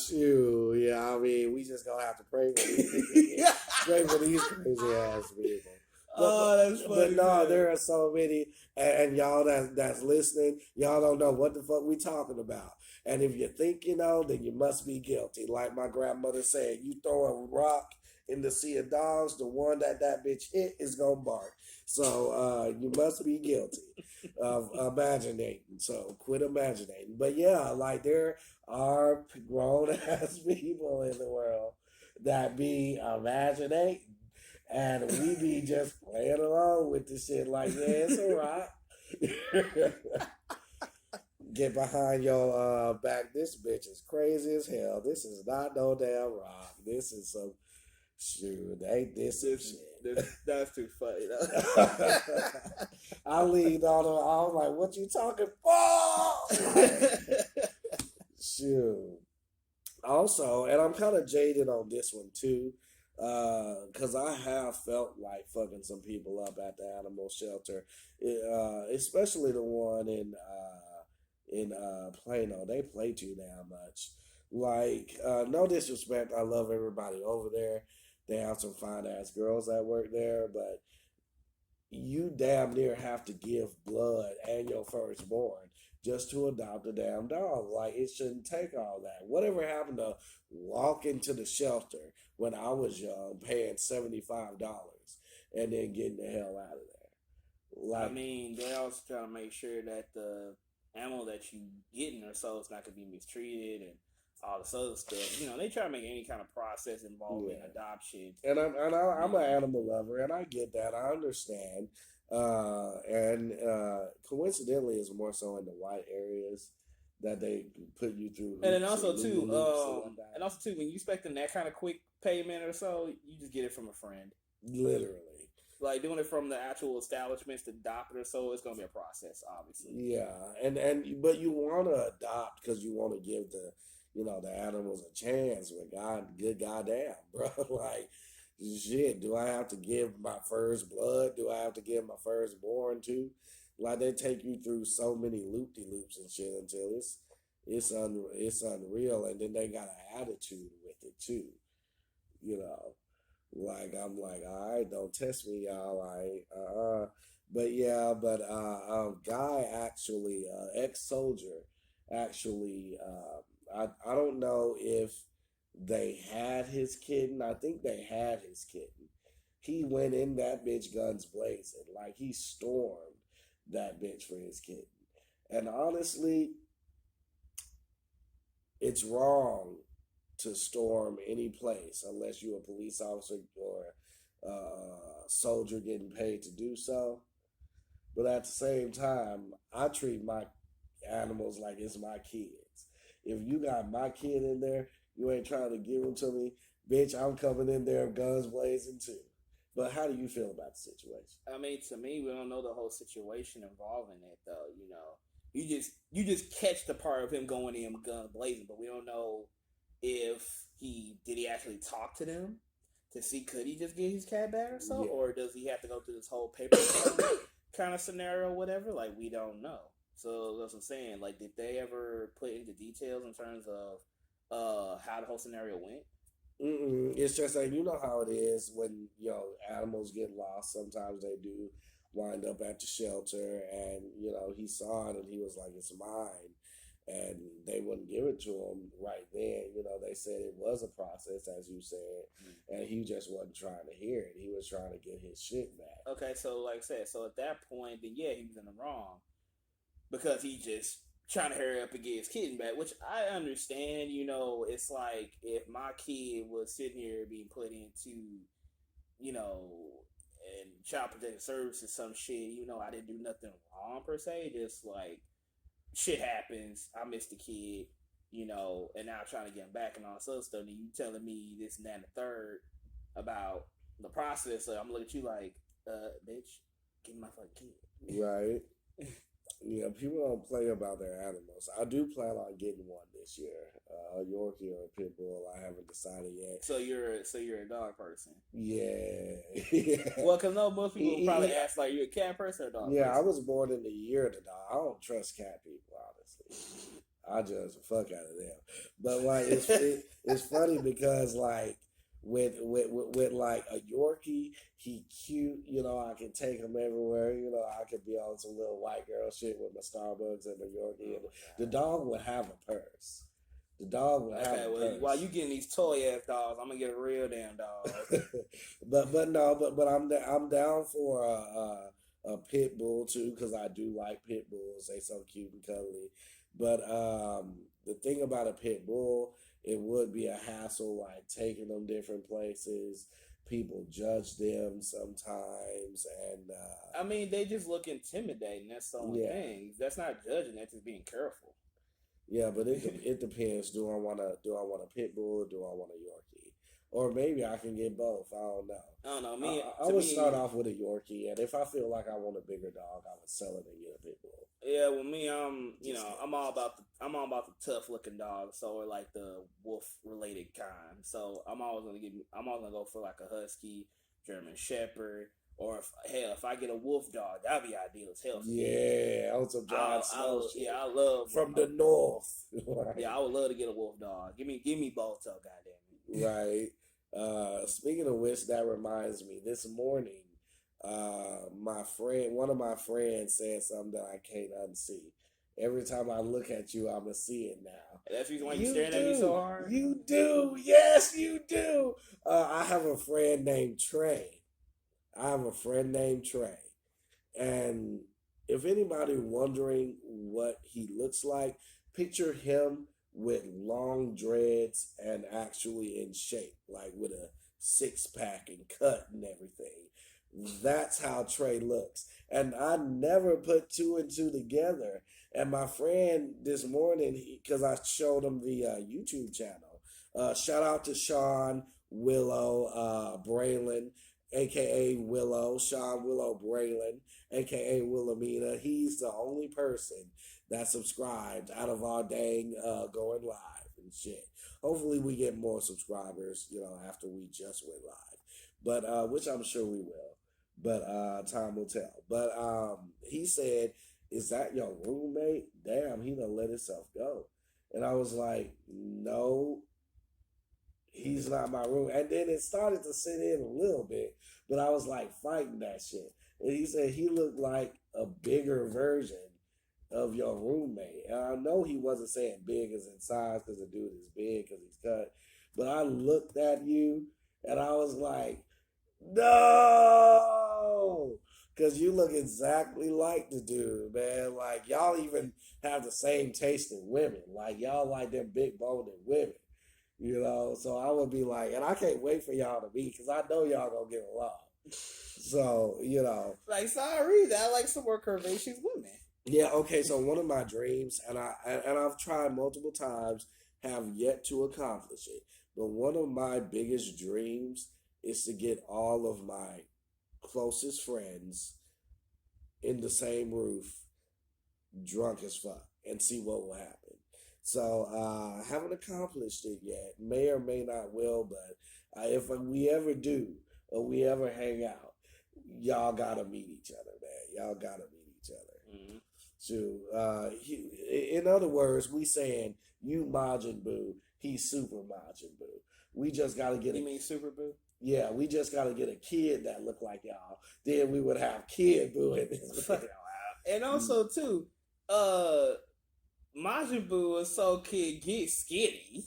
Shoot. Yeah, I mean, we just gonna have to pray for these, pray for these crazy ass people. That's funny. But no, there are so many, and y'all that's listening, y'all don't know what the fuck we talking about. And if you think you know, then you must be guilty. Like my grandmother said, you throw a rock in the sea of dogs, the one that bitch hit is gonna bark. So you must be guilty of imagining. So quit imagining. But yeah, like there are grown ass people in the world that be imagining, and we be just playing along with the shit like, yeah, it's alright. Get behind your back. This bitch is crazy as hell. This is not no damn rock. This is some shoot. Ain't this some shit? That's too funny though. I leaned on her. I was like, what you talking for? Shoot. Also, and I'm kind of jaded on this one too, because I have felt like fucking some people up at the animal shelter, especially the one in Plano. They play too damn much. Like, no disrespect, I love everybody over there. They have some fine ass girls that work there, but you damn near have to give blood and your firstborn just to adopt a damn dog. Like, it shouldn't take all that. Whatever happened to walk into the shelter when I was young, paying $75 and then getting the hell out of there? Like, I mean, they also trying to make sure that the animal that you getting or so is not going to be mistreated and all this other stuff. You know, they try to make any kind of process involving adoption. And I'm an animal lover, and I get that. I understand. And coincidentally, it's more so in the white areas that they put you through. And then also too, when you expecting that kind of quick payment or so, you just get it from a friend. Literally. Like doing it from the actual establishments to adopt it or so, it's gonna be a process, obviously. Yeah, but you want to adopt because you want to give the animals a chance. But good goddamn, bro, like shit. Do I have to give my first blood? Do I have to give my firstborn too? Like they take you through so many loop-de-loops and shit until it's unreal, and then they got an attitude with it too, you know. Like I'm like, all right, don't test me, y'all. Like, guy actually, ex-soldier, actually, I don't know if they had his kitten. I think they had his kitten. He went in that bitch guns blazing, like he stormed that bitch for his kitten. And honestly, it's wrong to storm any place unless you're a police officer or a soldier getting paid to do so. But at the same time, I treat my animals like it's my kids. If you got my kid in there, you ain't trying to give him to me, bitch, I'm coming in there guns blazing too. But how do you feel about the situation? I mean, to me, we don't know the whole situation involving it, though. You know, you just catch the part of him going in gun blazing, but we don't know if he actually talk to them. to see could he just get his cat back or so, Yeah. or does he have to go through this whole paper kind of scenario, or whatever? Like, we don't know. So that's what I'm saying. Like, did they ever put into details in terms of how the whole scenario went? It's just like, you know how it is when, animals get lost. Sometimes they do wind up at the shelter, and he saw it and he was like, "It's mine," and they wouldn't give it to him right then. They said it was a process, as you said, and he just wasn't trying to hear it. He was trying to get his shit back. Okay, so like I said, so at that point, then yeah, he was in the wrong because he just trying to hurry up and get his kitten back, which I understand. It's like if my kid was sitting here being put into, and child protective services, some shit, I didn't do nothing wrong per se, just like shit happens, I missed the kid, and now I'm trying to get him back and all this other stuff, and you telling me this and that and the third about the process, so I'm looking at you like, bitch, give me my fucking kid. Right. Yeah, people don't play about their animals. I do plan on getting one this year, a Yorkie or a pit bull. I haven't decided yet. So you're a dog person. Yeah. Well, because no, most people will probably ask like, you're a cat person or a dog person. Yeah, I was born in the year of the dog. I don't trust cat people, honestly. I just fuck out of them. But like, it's funny because like with like a Yorkie, he cute. I can take him everywhere. I could be on some little white girl shit with my Starbucks and my Yorkie. And the dog would have a purse. The dog would have a purse. While you getting these toy ass dogs, I'm gonna get a real damn dog. but I'm down for a pit bull too, because I do like pit bulls. They so cute and cuddly. But the thing about a pit bull, it would be a hassle, like taking them different places. People judge them sometimes, and I mean, they just look intimidating. That's the only thing. That's not judging. That's just being careful. Yeah, but it depends. Do I want a pit bull, or do I want a Yorkie? Or maybe I can get both. I don't know. I don't know. I would start off with a Yorkie, and if I feel like I want a bigger dog, I would sell it and get a pit bull. Yeah, well, me, I'm all about the tough looking dogs, so or like the wolf related kind. So I'm always gonna go for like a husky, German Shepherd, or if I get a wolf dog, that'd be ideal as hell. Yeah, on some John Snow shit. I love from the north. Right. Yeah, I would love to get a wolf dog. Give me both, so goddamn it. Right. Speaking of which, that reminds me. This morning, one of my friends said something that I can't unsee. Every time I look at you, I'ma see it now. That's the reason why you staring at me so hard? You do. Yes, you do. I have a friend named Trey. And if anybody wondering what he looks like, picture him with long dreads and actually in shape, like with a six-pack and cut and everything. That's how Trey looks. And I never put two and two together. And my friend this morning, because I showed him the YouTube channel, shout out to Sean Willow Braylon, a.k.a. Willow, Sean Willow Braylon, a.k.a. Wilhelmina. He's the only person that subscribed out of our dang going live and shit. Hopefully we get more subscribers, after we just went live. But which I'm sure we will. But time will tell. But he said, "Is that your roommate? Damn, he done let himself go." And I was like, "No, he's not my roommate." And then it started to sit in a little bit, but I was like fighting that shit. And he said he looked like a bigger version of your roommate. And I know he wasn't saying big as in size, because the dude is big because he's cut. But I looked at you and I was like, no, because you look exactly like the dude, man. Like, y'all even have the same taste in women. Like, y'all like them big boned women, So I would be like, and I can't wait for y'all to meet, because I know y'all gonna get along. So, like, sorry, I like some more curvaceous women. Yeah, okay, so one of my dreams, and I've tried multiple times, have yet to accomplish it, but one of my biggest dreams is to get all of my closest friends in the same roof, drunk as fuck, and see what will happen. So I haven't accomplished it yet. May or may not will, but If we ever do or we ever hang out, y'all gotta meet each other, man. Y'all gotta meet each other. Mm-hmm. So, in other words, we saying you Majin Buu, he's Super Majin Buu. We just gotta get. You mean Super Boo? Yeah, we just gotta get a kid that look like y'all. Then we would have Kid Buu in this video. And also too, Majin Buu is so kid get skinny.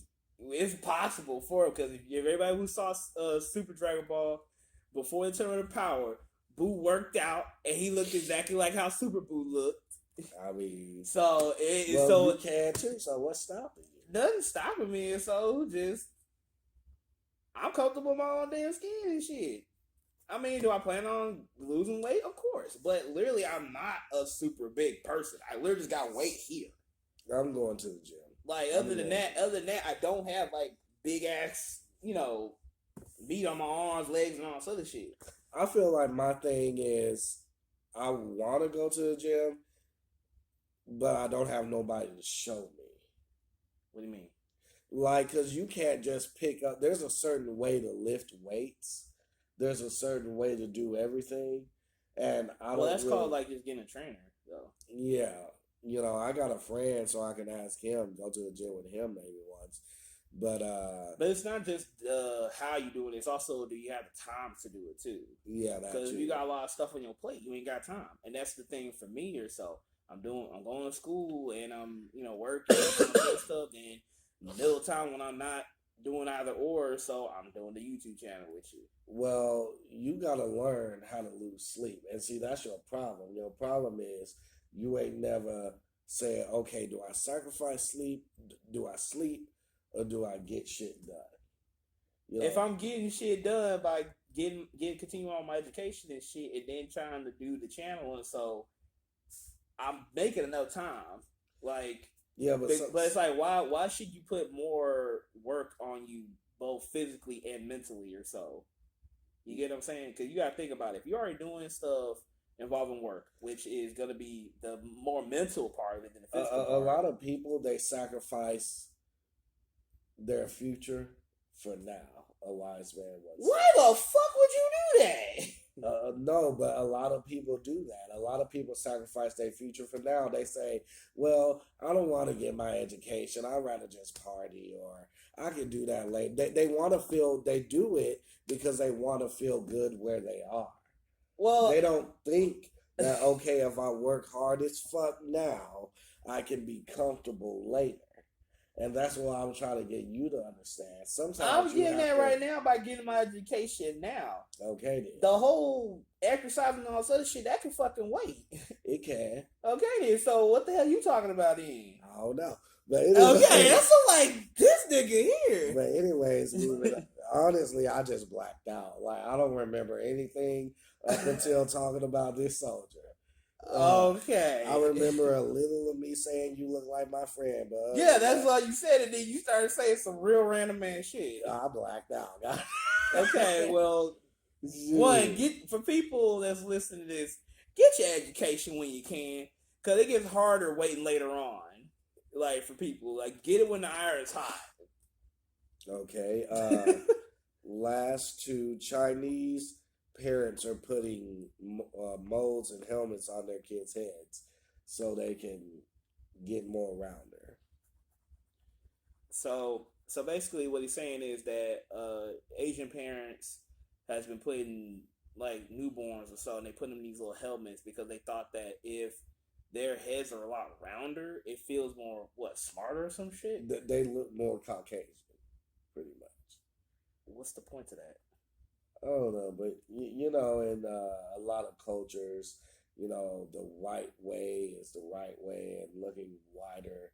It's possible for him because if everybody who saw Super Dragon Ball before the Tournament of Power, Buu worked out and he looked exactly like how Super Buu looked. I mean, so you can too. So what's stopping you? Nothing stopping me. So just I'm comfortable with my own damn skin and shit. I mean, do I plan on losing weight? Of course, but literally, I'm not a super big person. I literally just got weight here. I'm going to the gym. Like other than that, I don't have like big ass, meat on my arms, legs, and all this other shit. I feel like my thing is I want to go to the gym, but I don't have nobody to show me. What do you mean? Like, because you can't just pick up. There's a certain way to lift weights. There's a certain way to do everything. And that's called like just getting a trainer, though. Yeah. I got a friend, so I can ask him, go to the gym with him maybe once. But it's not just how you do it. It's also, do you have the time to do it too? Yeah, because if you got a lot of stuff on your plate, you ain't got time, and that's the thing for me here. So I'm going to school and I'm working and doing stuff. And middle time when I'm not doing either or, so I'm doing the YouTube channel with you. Well, you gotta learn how to lose sleep, and see that's your problem. Your problem is you ain't never said, okay, do I sacrifice sleep? Do I sleep? Or do I get shit done? If I'm getting shit done by continuing on my education and shit, and then trying to do the channel, and so I'm making enough time. Like, yeah, but it's like, why should you put more work on you both physically and mentally or so? You get what I'm saying? Because you got to think about it. If you're already doing stuff involving work, which is going to be the more mental part of it than the physical part. A lot of people, they sacrifice their future for now. A wise man once said. Why the fuck would you do that? No, but a lot of people do that. A lot of people sacrifice their future for now. They say, well, I don't want to get my education. I'd rather just party, or I can do that later. They want to feel, they do it because they want to feel good where they are. Well, they don't think that, okay, if I work hard as fuck now, I can be comfortable later. And that's what I'm trying to get you to understand. Sometimes I'm getting that right now by getting my education now. Okay, then. The whole exercising and all this other shit, that can fucking wait. It can. Okay, then. So what the hell you talking about then? I don't know. But anyway, okay, that's like this nigga here. But anyways, honestly, I just blacked out. Like, I don't remember anything up until talking about this soldier. Okay. I remember a little of me saying you look like my friend, but yeah, that's why you said it. Then you started saying some real random man shit. I blacked out. Okay, well, one, for people that's listening to this, get your education when you can, because it gets harder waiting later on. Like, for people, like, get it when the iron's hot. Okay. Last two, Chinese parents are putting molds and helmets on their kids' heads so they can get more rounder. So basically what he's saying is that Asian parents has been putting like newborns or so, and they put them in these little helmets because they thought that if their heads are a lot rounder, it feels more, smarter or some shit? They look more Caucasian, pretty much. What's the point of that? I don't know, but in a lot of cultures, the white way is the right way, and looking wider,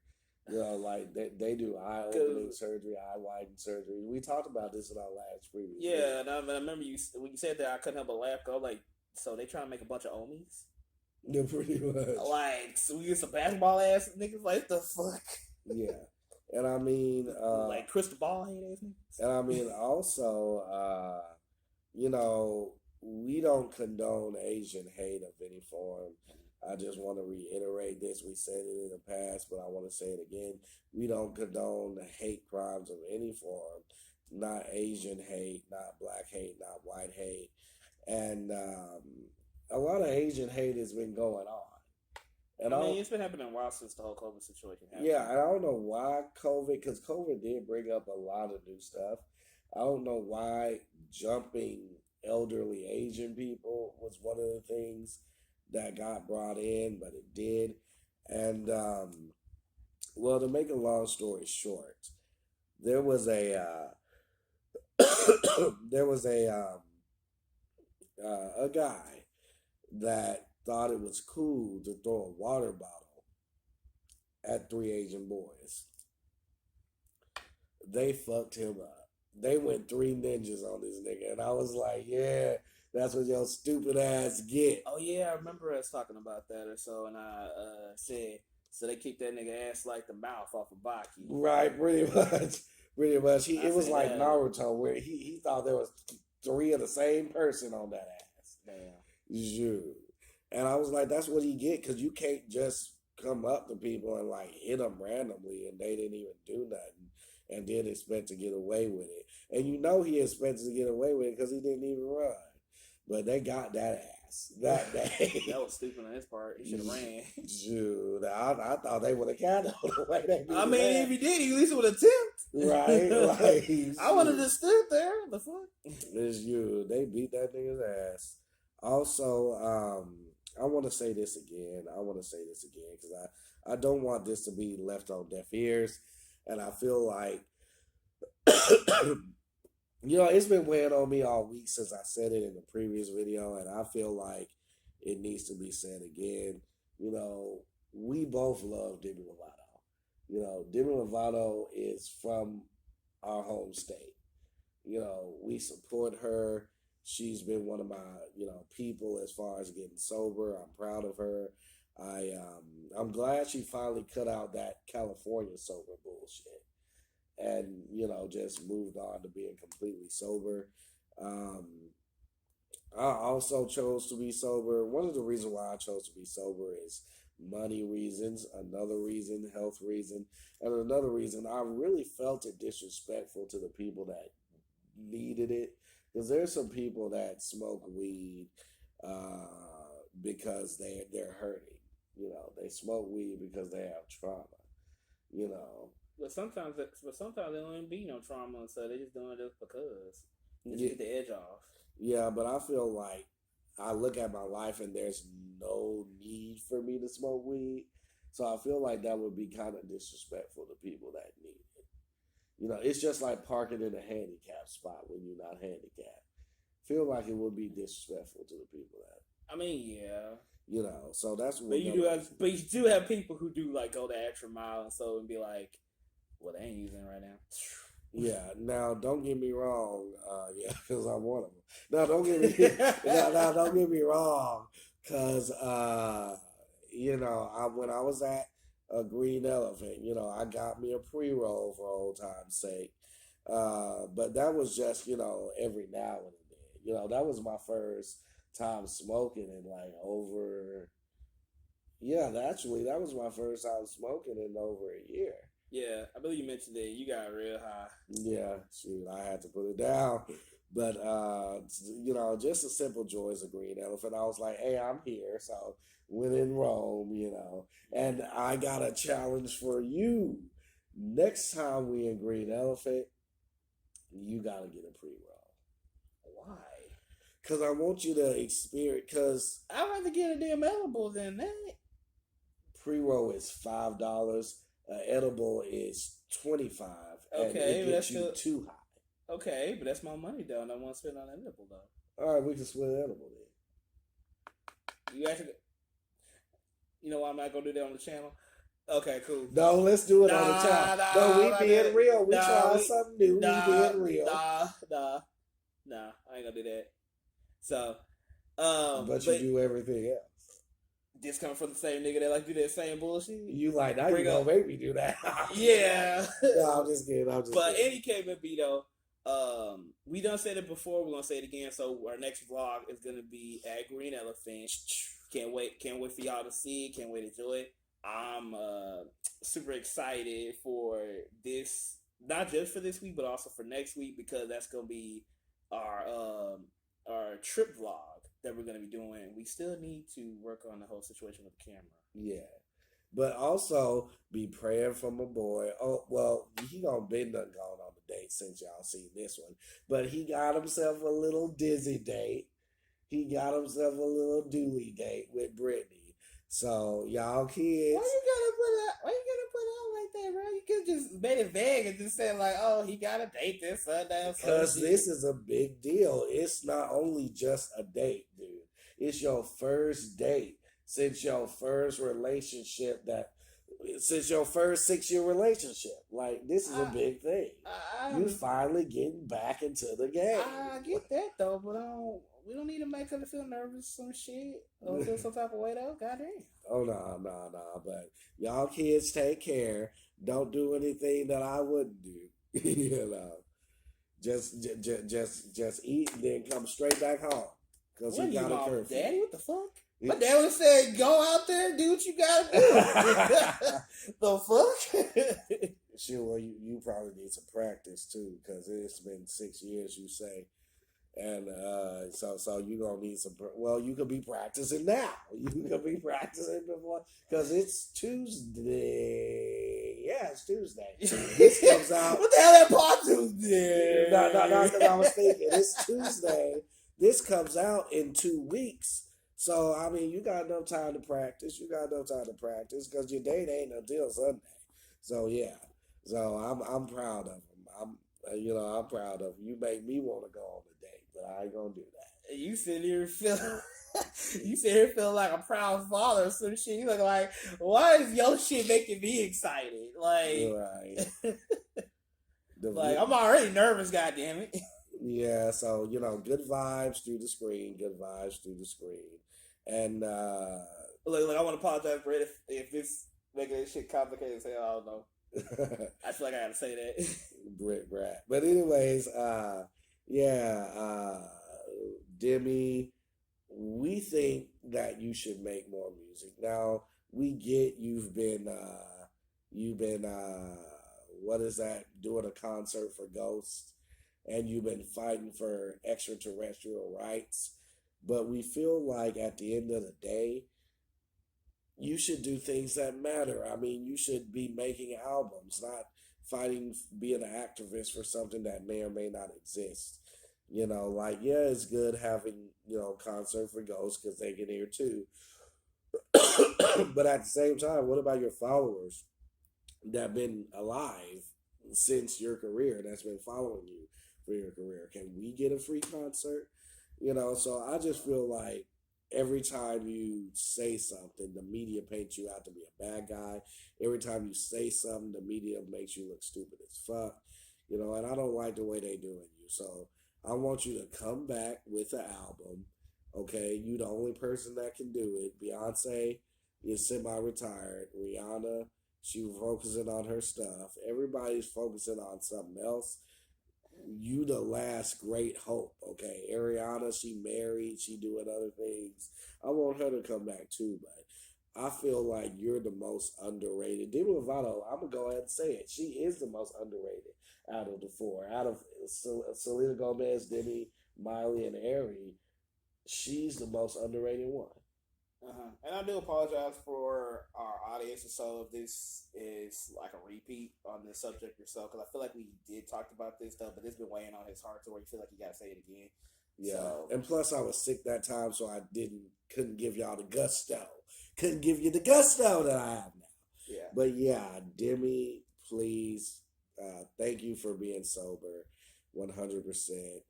like they do eye opening surgery, eye widening surgery. We talked about this in our last previous. Yeah, and I remember when you said that, I couldn't help but laugh. Go like, so they trying to make a bunch of Omis? Yeah, pretty much. Like, so we get some basketball ass niggas. Like, the fuck? Yeah. And I mean, like crystal ball head ass niggas. And I mean, also, we don't condone Asian hate of any form. I just want to reiterate this. We said it in the past, but I want to say it again. We don't condone the hate crimes of any form. not Asian hate, not black hate, not white hate, and a lot of Asian hate has been going on. And I mean, it's been happening a while since the whole COVID situation happened. yeah, and I don't know why COVID, because COVID did bring up a lot of new stuff. I don't know why jumping elderly Asian people was one of the things that got brought in, but it did. And well, to make a long story short, there was there was a guy that thought it was cool to throw a water bottle at three Asian boys. They fucked him up. They went three ninjas on this nigga, and I was like, yeah, that's what your stupid ass get. Oh yeah, I remember us talking about that or so, and I said so they kicked that nigga ass like the mouth off of Baki. Right, pretty much. Pretty much. It was like that. Naruto, where he thought there was three of the same person on that ass. Damn. Sure. And I was like, that's what he get, because you can't just come up to people and like hit them randomly and they didn't even do nothing and then expect to get away with it. And you know he expected to get away with it because he didn't even run. But they got that ass that day. That was stupid on his part. He should have ran. Dude, I thought they would have handled the way they did. I mean, if he did, he at least would attempt. Right? Like, I would have just stood there. The fuck? It's you. They beat that nigga's ass. Also, I want to say this again. Because I don't want this to be left on deaf ears. And I feel like, it's been weighing on me all week since I said it in the previous video. And I feel like it needs to be said again. We both love Demi Lovato. Demi Lovato is from our home state. We support her. She's been one of my, people as far as getting sober. I'm proud of her. I'm glad she finally cut out that California sober bullshit and, just moved on to being completely sober. I also chose to be sober. One of the reasons why I chose to be sober is money reasons, another reason, health reason, and another reason I really felt it disrespectful to the people that needed it. Because there's some people that smoke weed because they're hurting. They smoke weed because they have trauma. But sometimes there don't even be no trauma, so they just doing it just because. Just get the edge off. Yeah, but I feel like I look at my life and there's no need for me to smoke weed. So I feel like that would be kind of disrespectful to people that need it. It's just like parking in a handicap spot when you're not handicapped. Feel like it would be disrespectful to the people that. I mean, yeah. So that's what. But you do have people who do like go the extra mile and so and be like, well, they ain't using it right now. Yeah. Now, don't get me wrong. Because I'm one of them. No, don't get me. Don't get me wrong. Because when I was at a Green Elephant, I got me a pre-roll for old time's sake. But that was just every now and then. That was my first time smoking in like over. Yeah, actually, that was my first time smoking in over a year. Yeah, I believe you mentioned that you got real high. Yeah, shoot, I had to put it down. But, just a simple joy as a Green Elephant. I was like, hey, I'm here. So when in Rome, and I got a challenge for you. Next time we in Green Elephant, you got to get a pre-roll. Why? Because I want you to experience, because I'd rather get a damn edible than that. Pre-roll is $5. Edible is $25. And okay, it gets you too high. Okay, but that's my money though, and I want to spend on an edible though. All right, we can split an edible then. You actually, why I'm not gonna do that on the channel? Okay, cool. No, let's do it on the channel. No, we being real. We trying something new. We being real. Nah, I ain't gonna do that. So, but you do everything else. This coming from the same nigga that like do that same bullshit. You like now you gonna make me do that? Yeah. No, I'm just kidding. But any KMB though, we done said it before. We're gonna say it again. So our next vlog is gonna be at Green Elephant. Can't wait for y'all to see it. Can't wait to enjoy it. I'm super excited for this not just for this week, but also for next week, because that's gonna be our trip vlog that we're gonna be doing. We still need to work on the whole situation with the camera. Yeah. But also be praying for my boy. Oh, well, he gonna been done gone on the date since y'all seen this one. But he got himself a little dizzy date. He got himself a little Dewey date with Brittany. So y'all kids. Why you gotta put it out like that, bro? You could just made it vague and just said like, oh, he got a date this Sunday. Because this is a big deal. It's not only just a date, dude. It's your first date since your first relationship since your first 6-year relationship. Like, this is a big thing. You finally getting back into the game. I get that though, but we don't need to make her feel nervous or some shit or feel some type of way though. Goddamn. Oh no. But y'all kids take care. Don't do anything that I wouldn't do. You know. Just eat and then come straight back home. Because he got a curfew. Daddy, what the fuck? My dad would have said, go out there and do what you gotta do. The fuck? Sure, well, you probably need some practice too, because it's been 6 years, you say. And so you're going to need some, well, you could be practicing now. You could be practicing before, because it's Tuesday. Yeah, it's Tuesday. This comes out. What the hell that part Tuesday? No, because I was thinking, it's Tuesday. This comes out in 2 weeks. So, I mean, you got enough time to practice. Because your date ain't until Sunday. So, yeah. So, I'm proud of him. I'm proud of him. You make me want to go on the date, but I ain't going to do that. You sit here feeling like a proud father or some shit. You look like, why is your shit making me excited? Like, right. Like, I'm already nervous, goddammit. Yeah, so, good vibes through the screen. And, look, I want to apologize for it if it's making this shit complicated as hell. I don't know. I feel like I gotta say that. Brit brat. But anyways, Demi, we think that you should make more music. Now, we get you've been what is that, doing a concert for Ghost, and you've been fighting for extraterrestrial rights. But we feel like at the end of the day, you should do things that matter. I mean, you should be making albums, not fighting, being an activist for something that may or may not exist. It's good having, concert for Ghosts because they get here too. But at the same time, what about your followers that have been alive since your career, that's been following you for your career? Can we get a free concert? So I just feel like every time you say something, the media paints you out to be a bad guy. Every time you say something, the media makes you look stupid as fuck. And I don't like the way they doing you. So I want you to come back with an album. Okay, you the only person that can do it. Beyonce is semi-retired. Rihanna, she focusing on her stuff. Everybody's focusing on something else. You the last great hope, okay? Ariana, she married, she doing other things. I want her to come back too, but I feel like you're the most underrated. Demi Lovato, I'm gonna go ahead and say it. She is the most underrated out of the four. Out of Selena Gomez, Demi, Miley, and Ari, she's the most underrated one. And I do apologize for our audience. So if this is like a repeat on the subject yourself, because I feel like we did talk about this stuff, but it's been weighing on his heart to where you feel like you gotta say it again. Yeah, so, and plus I was sick that time, so I couldn't give y'all the gusto. Couldn't give you the gusto that I have now. Yeah. But yeah, Demi, please, thank you for being sober, 100%.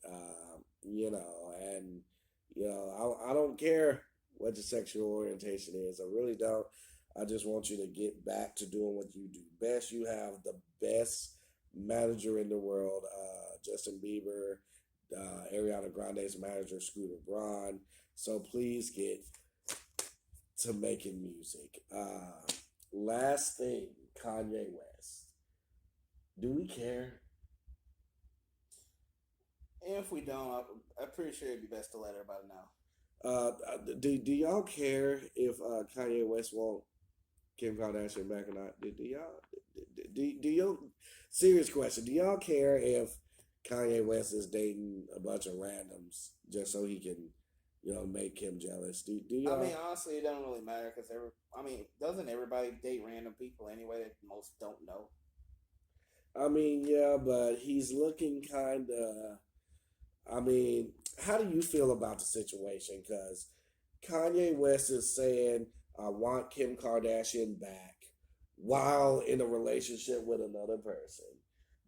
I don't care what your sexual orientation is. I really don't. I just want you to get back to doing what you do best. You have the best manager in the world, Justin Bieber, Ariana Grande's manager, Scooter Braun. So please get to making music. Last thing, Kanye West. Do we care? If we don't, I'm pretty sure it'd be best to let everybody know. Do y'all care if Kanye West won't Kim Kardashian back or not? Do y'all do you serious question? Do y'all care if Kanye West is dating a bunch of randoms just so he can, make Kim jealous? Do y'all? I mean, honestly, it doesn't really matter because doesn't everybody date random people anyway that most don't know? I mean, yeah, but he's looking kind of. I mean, how do you feel about the situation? Because Kanye West is saying, I want Kim Kardashian back while in a relationship with another person.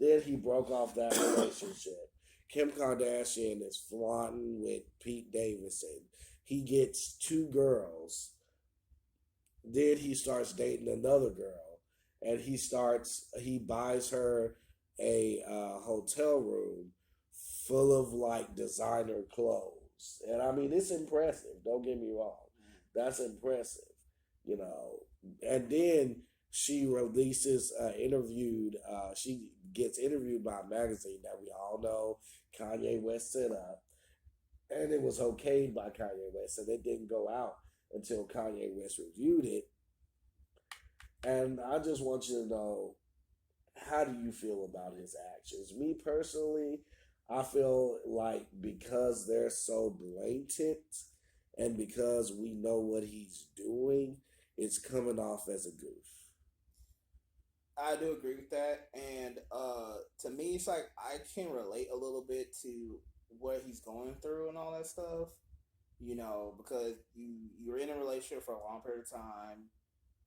Then he broke off that relationship. Kim Kardashian is flaunting with Pete Davidson. He gets 2 girls. Then he starts dating another girl. And he buys her a hotel room full of like designer clothes. And I mean, it's impressive. Don't get me wrong. That's impressive, And then she releases she gets interviewed by a magazine that we all know Kanye West set up. And it was okayed by Kanye West. And it didn't go out until Kanye West reviewed it. And I just want you to know, how do you feel about his actions? Me personally, I feel like because they're so blatant and because we know what he's doing, it's coming off as a goof. I do agree with that. And to me, it's like I can relate a little bit to what he's going through and all that stuff, because you're in a relationship for a long period of time.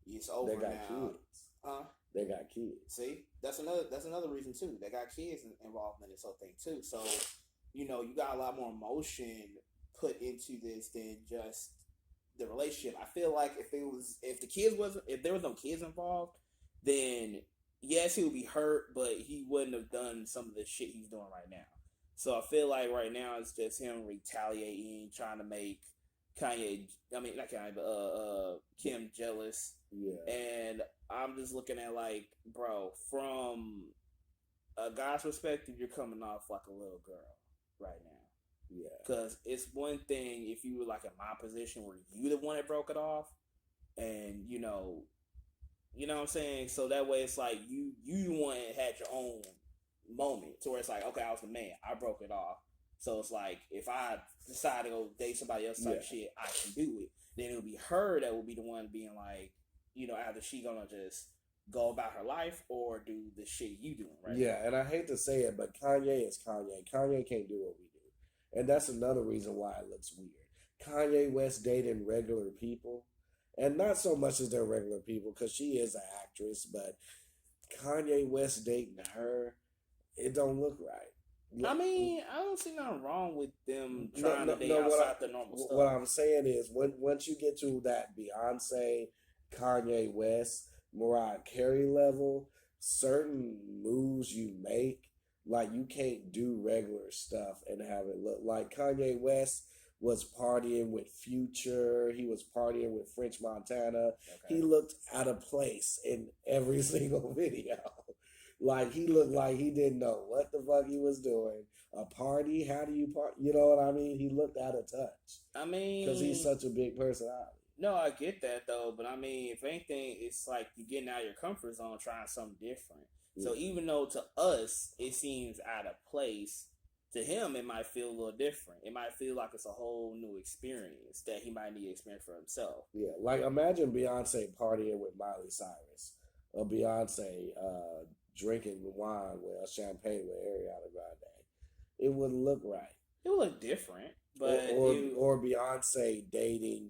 It's over now. They got kids. Huh? They got kids. See, that's another reason too. They got kids involved in this whole thing too. So, you got a lot more emotion put into this than just the relationship. I feel like if there was no kids involved, then yes, he would be hurt, but he wouldn't have done some of the shit he's doing right now. So I feel like right now it's just him retaliating, trying to make Kim jealous. Yeah. And I'm just looking at like, bro, from a guy's perspective, you're coming off like a little girl right now. Yeah. Because it's one thing if you were like in my position where you the one that broke it off, and you know what I'm saying. So that way it's like you the one that had your own moment to where it's like, okay, I was the man, I broke it off. So it's like if I decide to go date somebody else type shit, I can do it. Then it would be her that would be the one being like, either she gonna just go about her life or do the shit you doing, right? Yeah, and I hate to say it, but Kanye is Kanye. Kanye can't do what we do. And that's another reason why it looks weird. Kanye West dating regular people. And not so much as they're regular people, because she is an actress, but Kanye West dating her, it don't look right. I mean, I don't see nothing wrong with them trying to date outside the normal stuff. What I'm saying is, once you get to that Beyonce, Kanye West, Mariah Carey level, certain moves you make, like you can't do regular stuff and have it look like Kanye West was partying with Future. He was partying with French Montana. Okay. He looked out of place in every single video. Like he looked like he didn't know what the fuck he was doing. A party? How do you party? You know what I mean? He looked out of touch. I mean, because he's such a big personality. No, I get that though, but I mean, if anything, it's like you're getting out of your comfort zone, trying something different. Yeah. So even though to us it seems out of place, to him it might feel a little different. It might feel like it's a whole new experience that he might need to experience for himself. Yeah, like imagine Beyonce partying with Miley Cyrus, or Beyonce drinking wine with champagne with Ariana Grande. It wouldn't look right. It would look different, but or Beyonce dating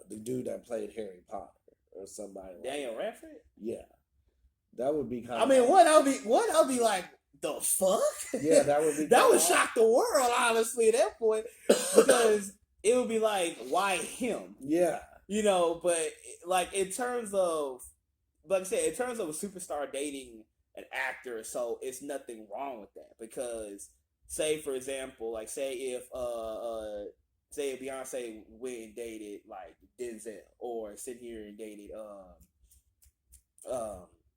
the dude that played Harry Potter or somebody like Daniel Radcliffe. Yeah, that would be kind. I mean, what I'll be like, the fuck? Yeah, that would be. That would shock the world, honestly, at that point, because it would be like, why him? Yeah, but like in terms of, like I said, in terms of a superstar dating an actor, so it's nothing wrong with that, because say for example, like say if Beyonce went and dated like Denzel, or sit here and dated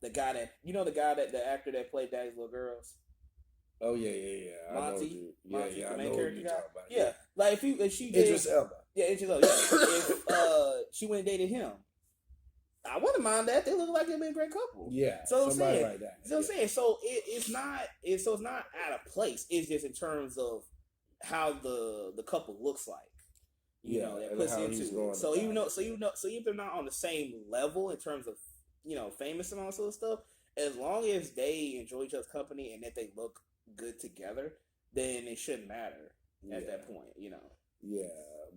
the actor that played Daddy's Little Girls. Oh yeah. Monty, I know the main who character you're guy. talking about. Yeah, like if she did Idris Elba. Yeah, Idris Elba. Yeah. If she went and dated him, I wouldn't mind that. They look like they'd be a great couple. Yeah, so somebody saying, like that. You know what I'm saying? So it's not out of place. It's just in terms of how the couple looks like. You know, that puts into it. So even if they're not on the same level in terms of, you know, famous and all that sort of stuff, as long as they enjoy each other's company and that they look good together, then it shouldn't matter at that point, you know. Yeah,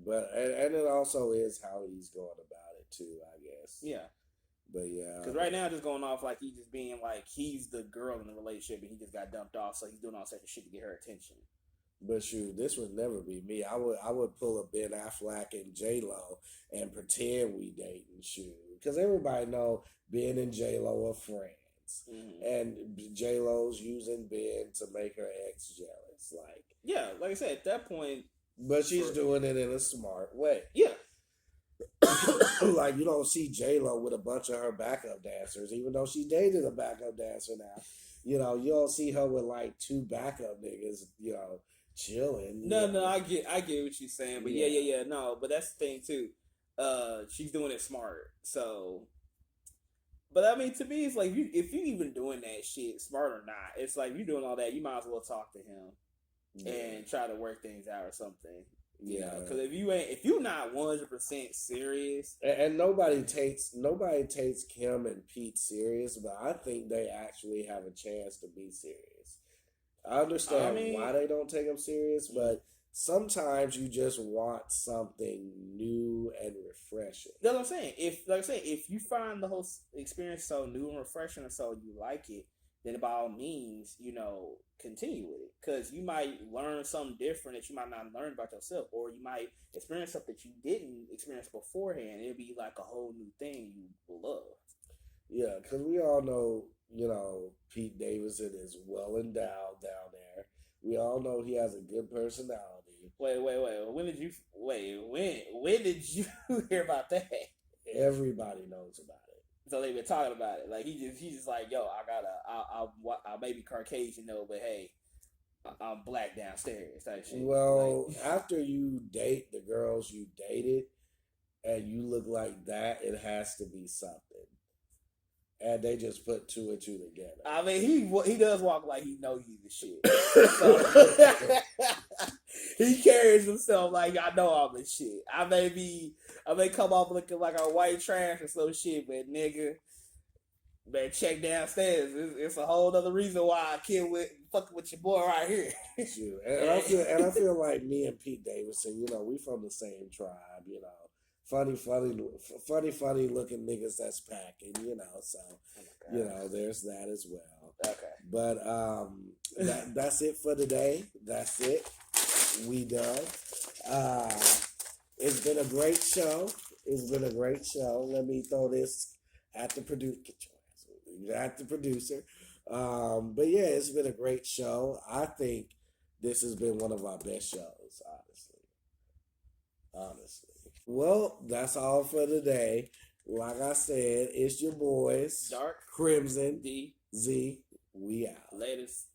but and it also is how he's going about it too, I guess. Yeah. But yeah, because right now just going off like he's just being like he's the girl in the relationship and he just got dumped off, so he's doing all sorts of shit to get her attention. But shoot, this would never be me. I would pull a Ben Affleck and J Lo and pretend we dating, shoot, because everybody know Ben and J Lo are friends, and J Lo's using Ben to make her ex jealous. Like, yeah, like I said, at that point, but she's doing it in a smart way. Yeah. Like, you don't see J Lo with a bunch of her backup dancers, even though she dated a backup dancer now. You know, you don't see her with like 2 backup niggas, you know, chilling. No, I get what you're saying, but yeah, no, but that's the thing too. She's doing it smart, so. But I mean, to me, it's like if you even doing that shit, smart or not, it's like you doing all that, you might as well talk to him and try to work things out or something. Yeah, because if you're not 100% serious, and nobody takes Kim and Pete serious, but I think they actually have a chance to be serious. I understand why they don't take them serious, but sometimes you just want something new and refreshing. That's what I'm saying. If you find the whole experience so new and refreshing, and so you like it, then by all means, you know, continue with it. Because you might learn something different that you might not learn about yourself, or you might experience something that you didn't experience beforehand. It'll be like a whole new thing you will love. Yeah, because we all know, you know, Pete Davidson is well endowed down there. We all know he has a good personality. Wait. When did you hear about that? Everybody knows about it. So they've been talking about it. Like he's just like, yo, I may be Caucasian though, but hey, I'm black downstairs. Type shit. Well, like, after you date the girls you dated, and you look like that, it has to be something. And they just put 2 and 2 together. I mean, he does walk like he knows you the shit. So, he carries himself like I know all this shit. I may come off looking like a white trash or some shit, but nigga, man, check downstairs. It's a whole other reason why I can't fucking with your boy right here. Sure. And I feel like me and Pete Davidson, you know, we from the same tribe, you know. Funny looking niggas that's packing, you know, so, you know, there's that as well. Okay. But that's it for today. That's it. We done. It's been a great show. Let me throw this at the producer. But yeah, it's been a great show. I think this has been one of our best shows, honestly. Well, that's all for today. Like I said, it's your boys, Dark, Crimson, D, Z. We out. Latest.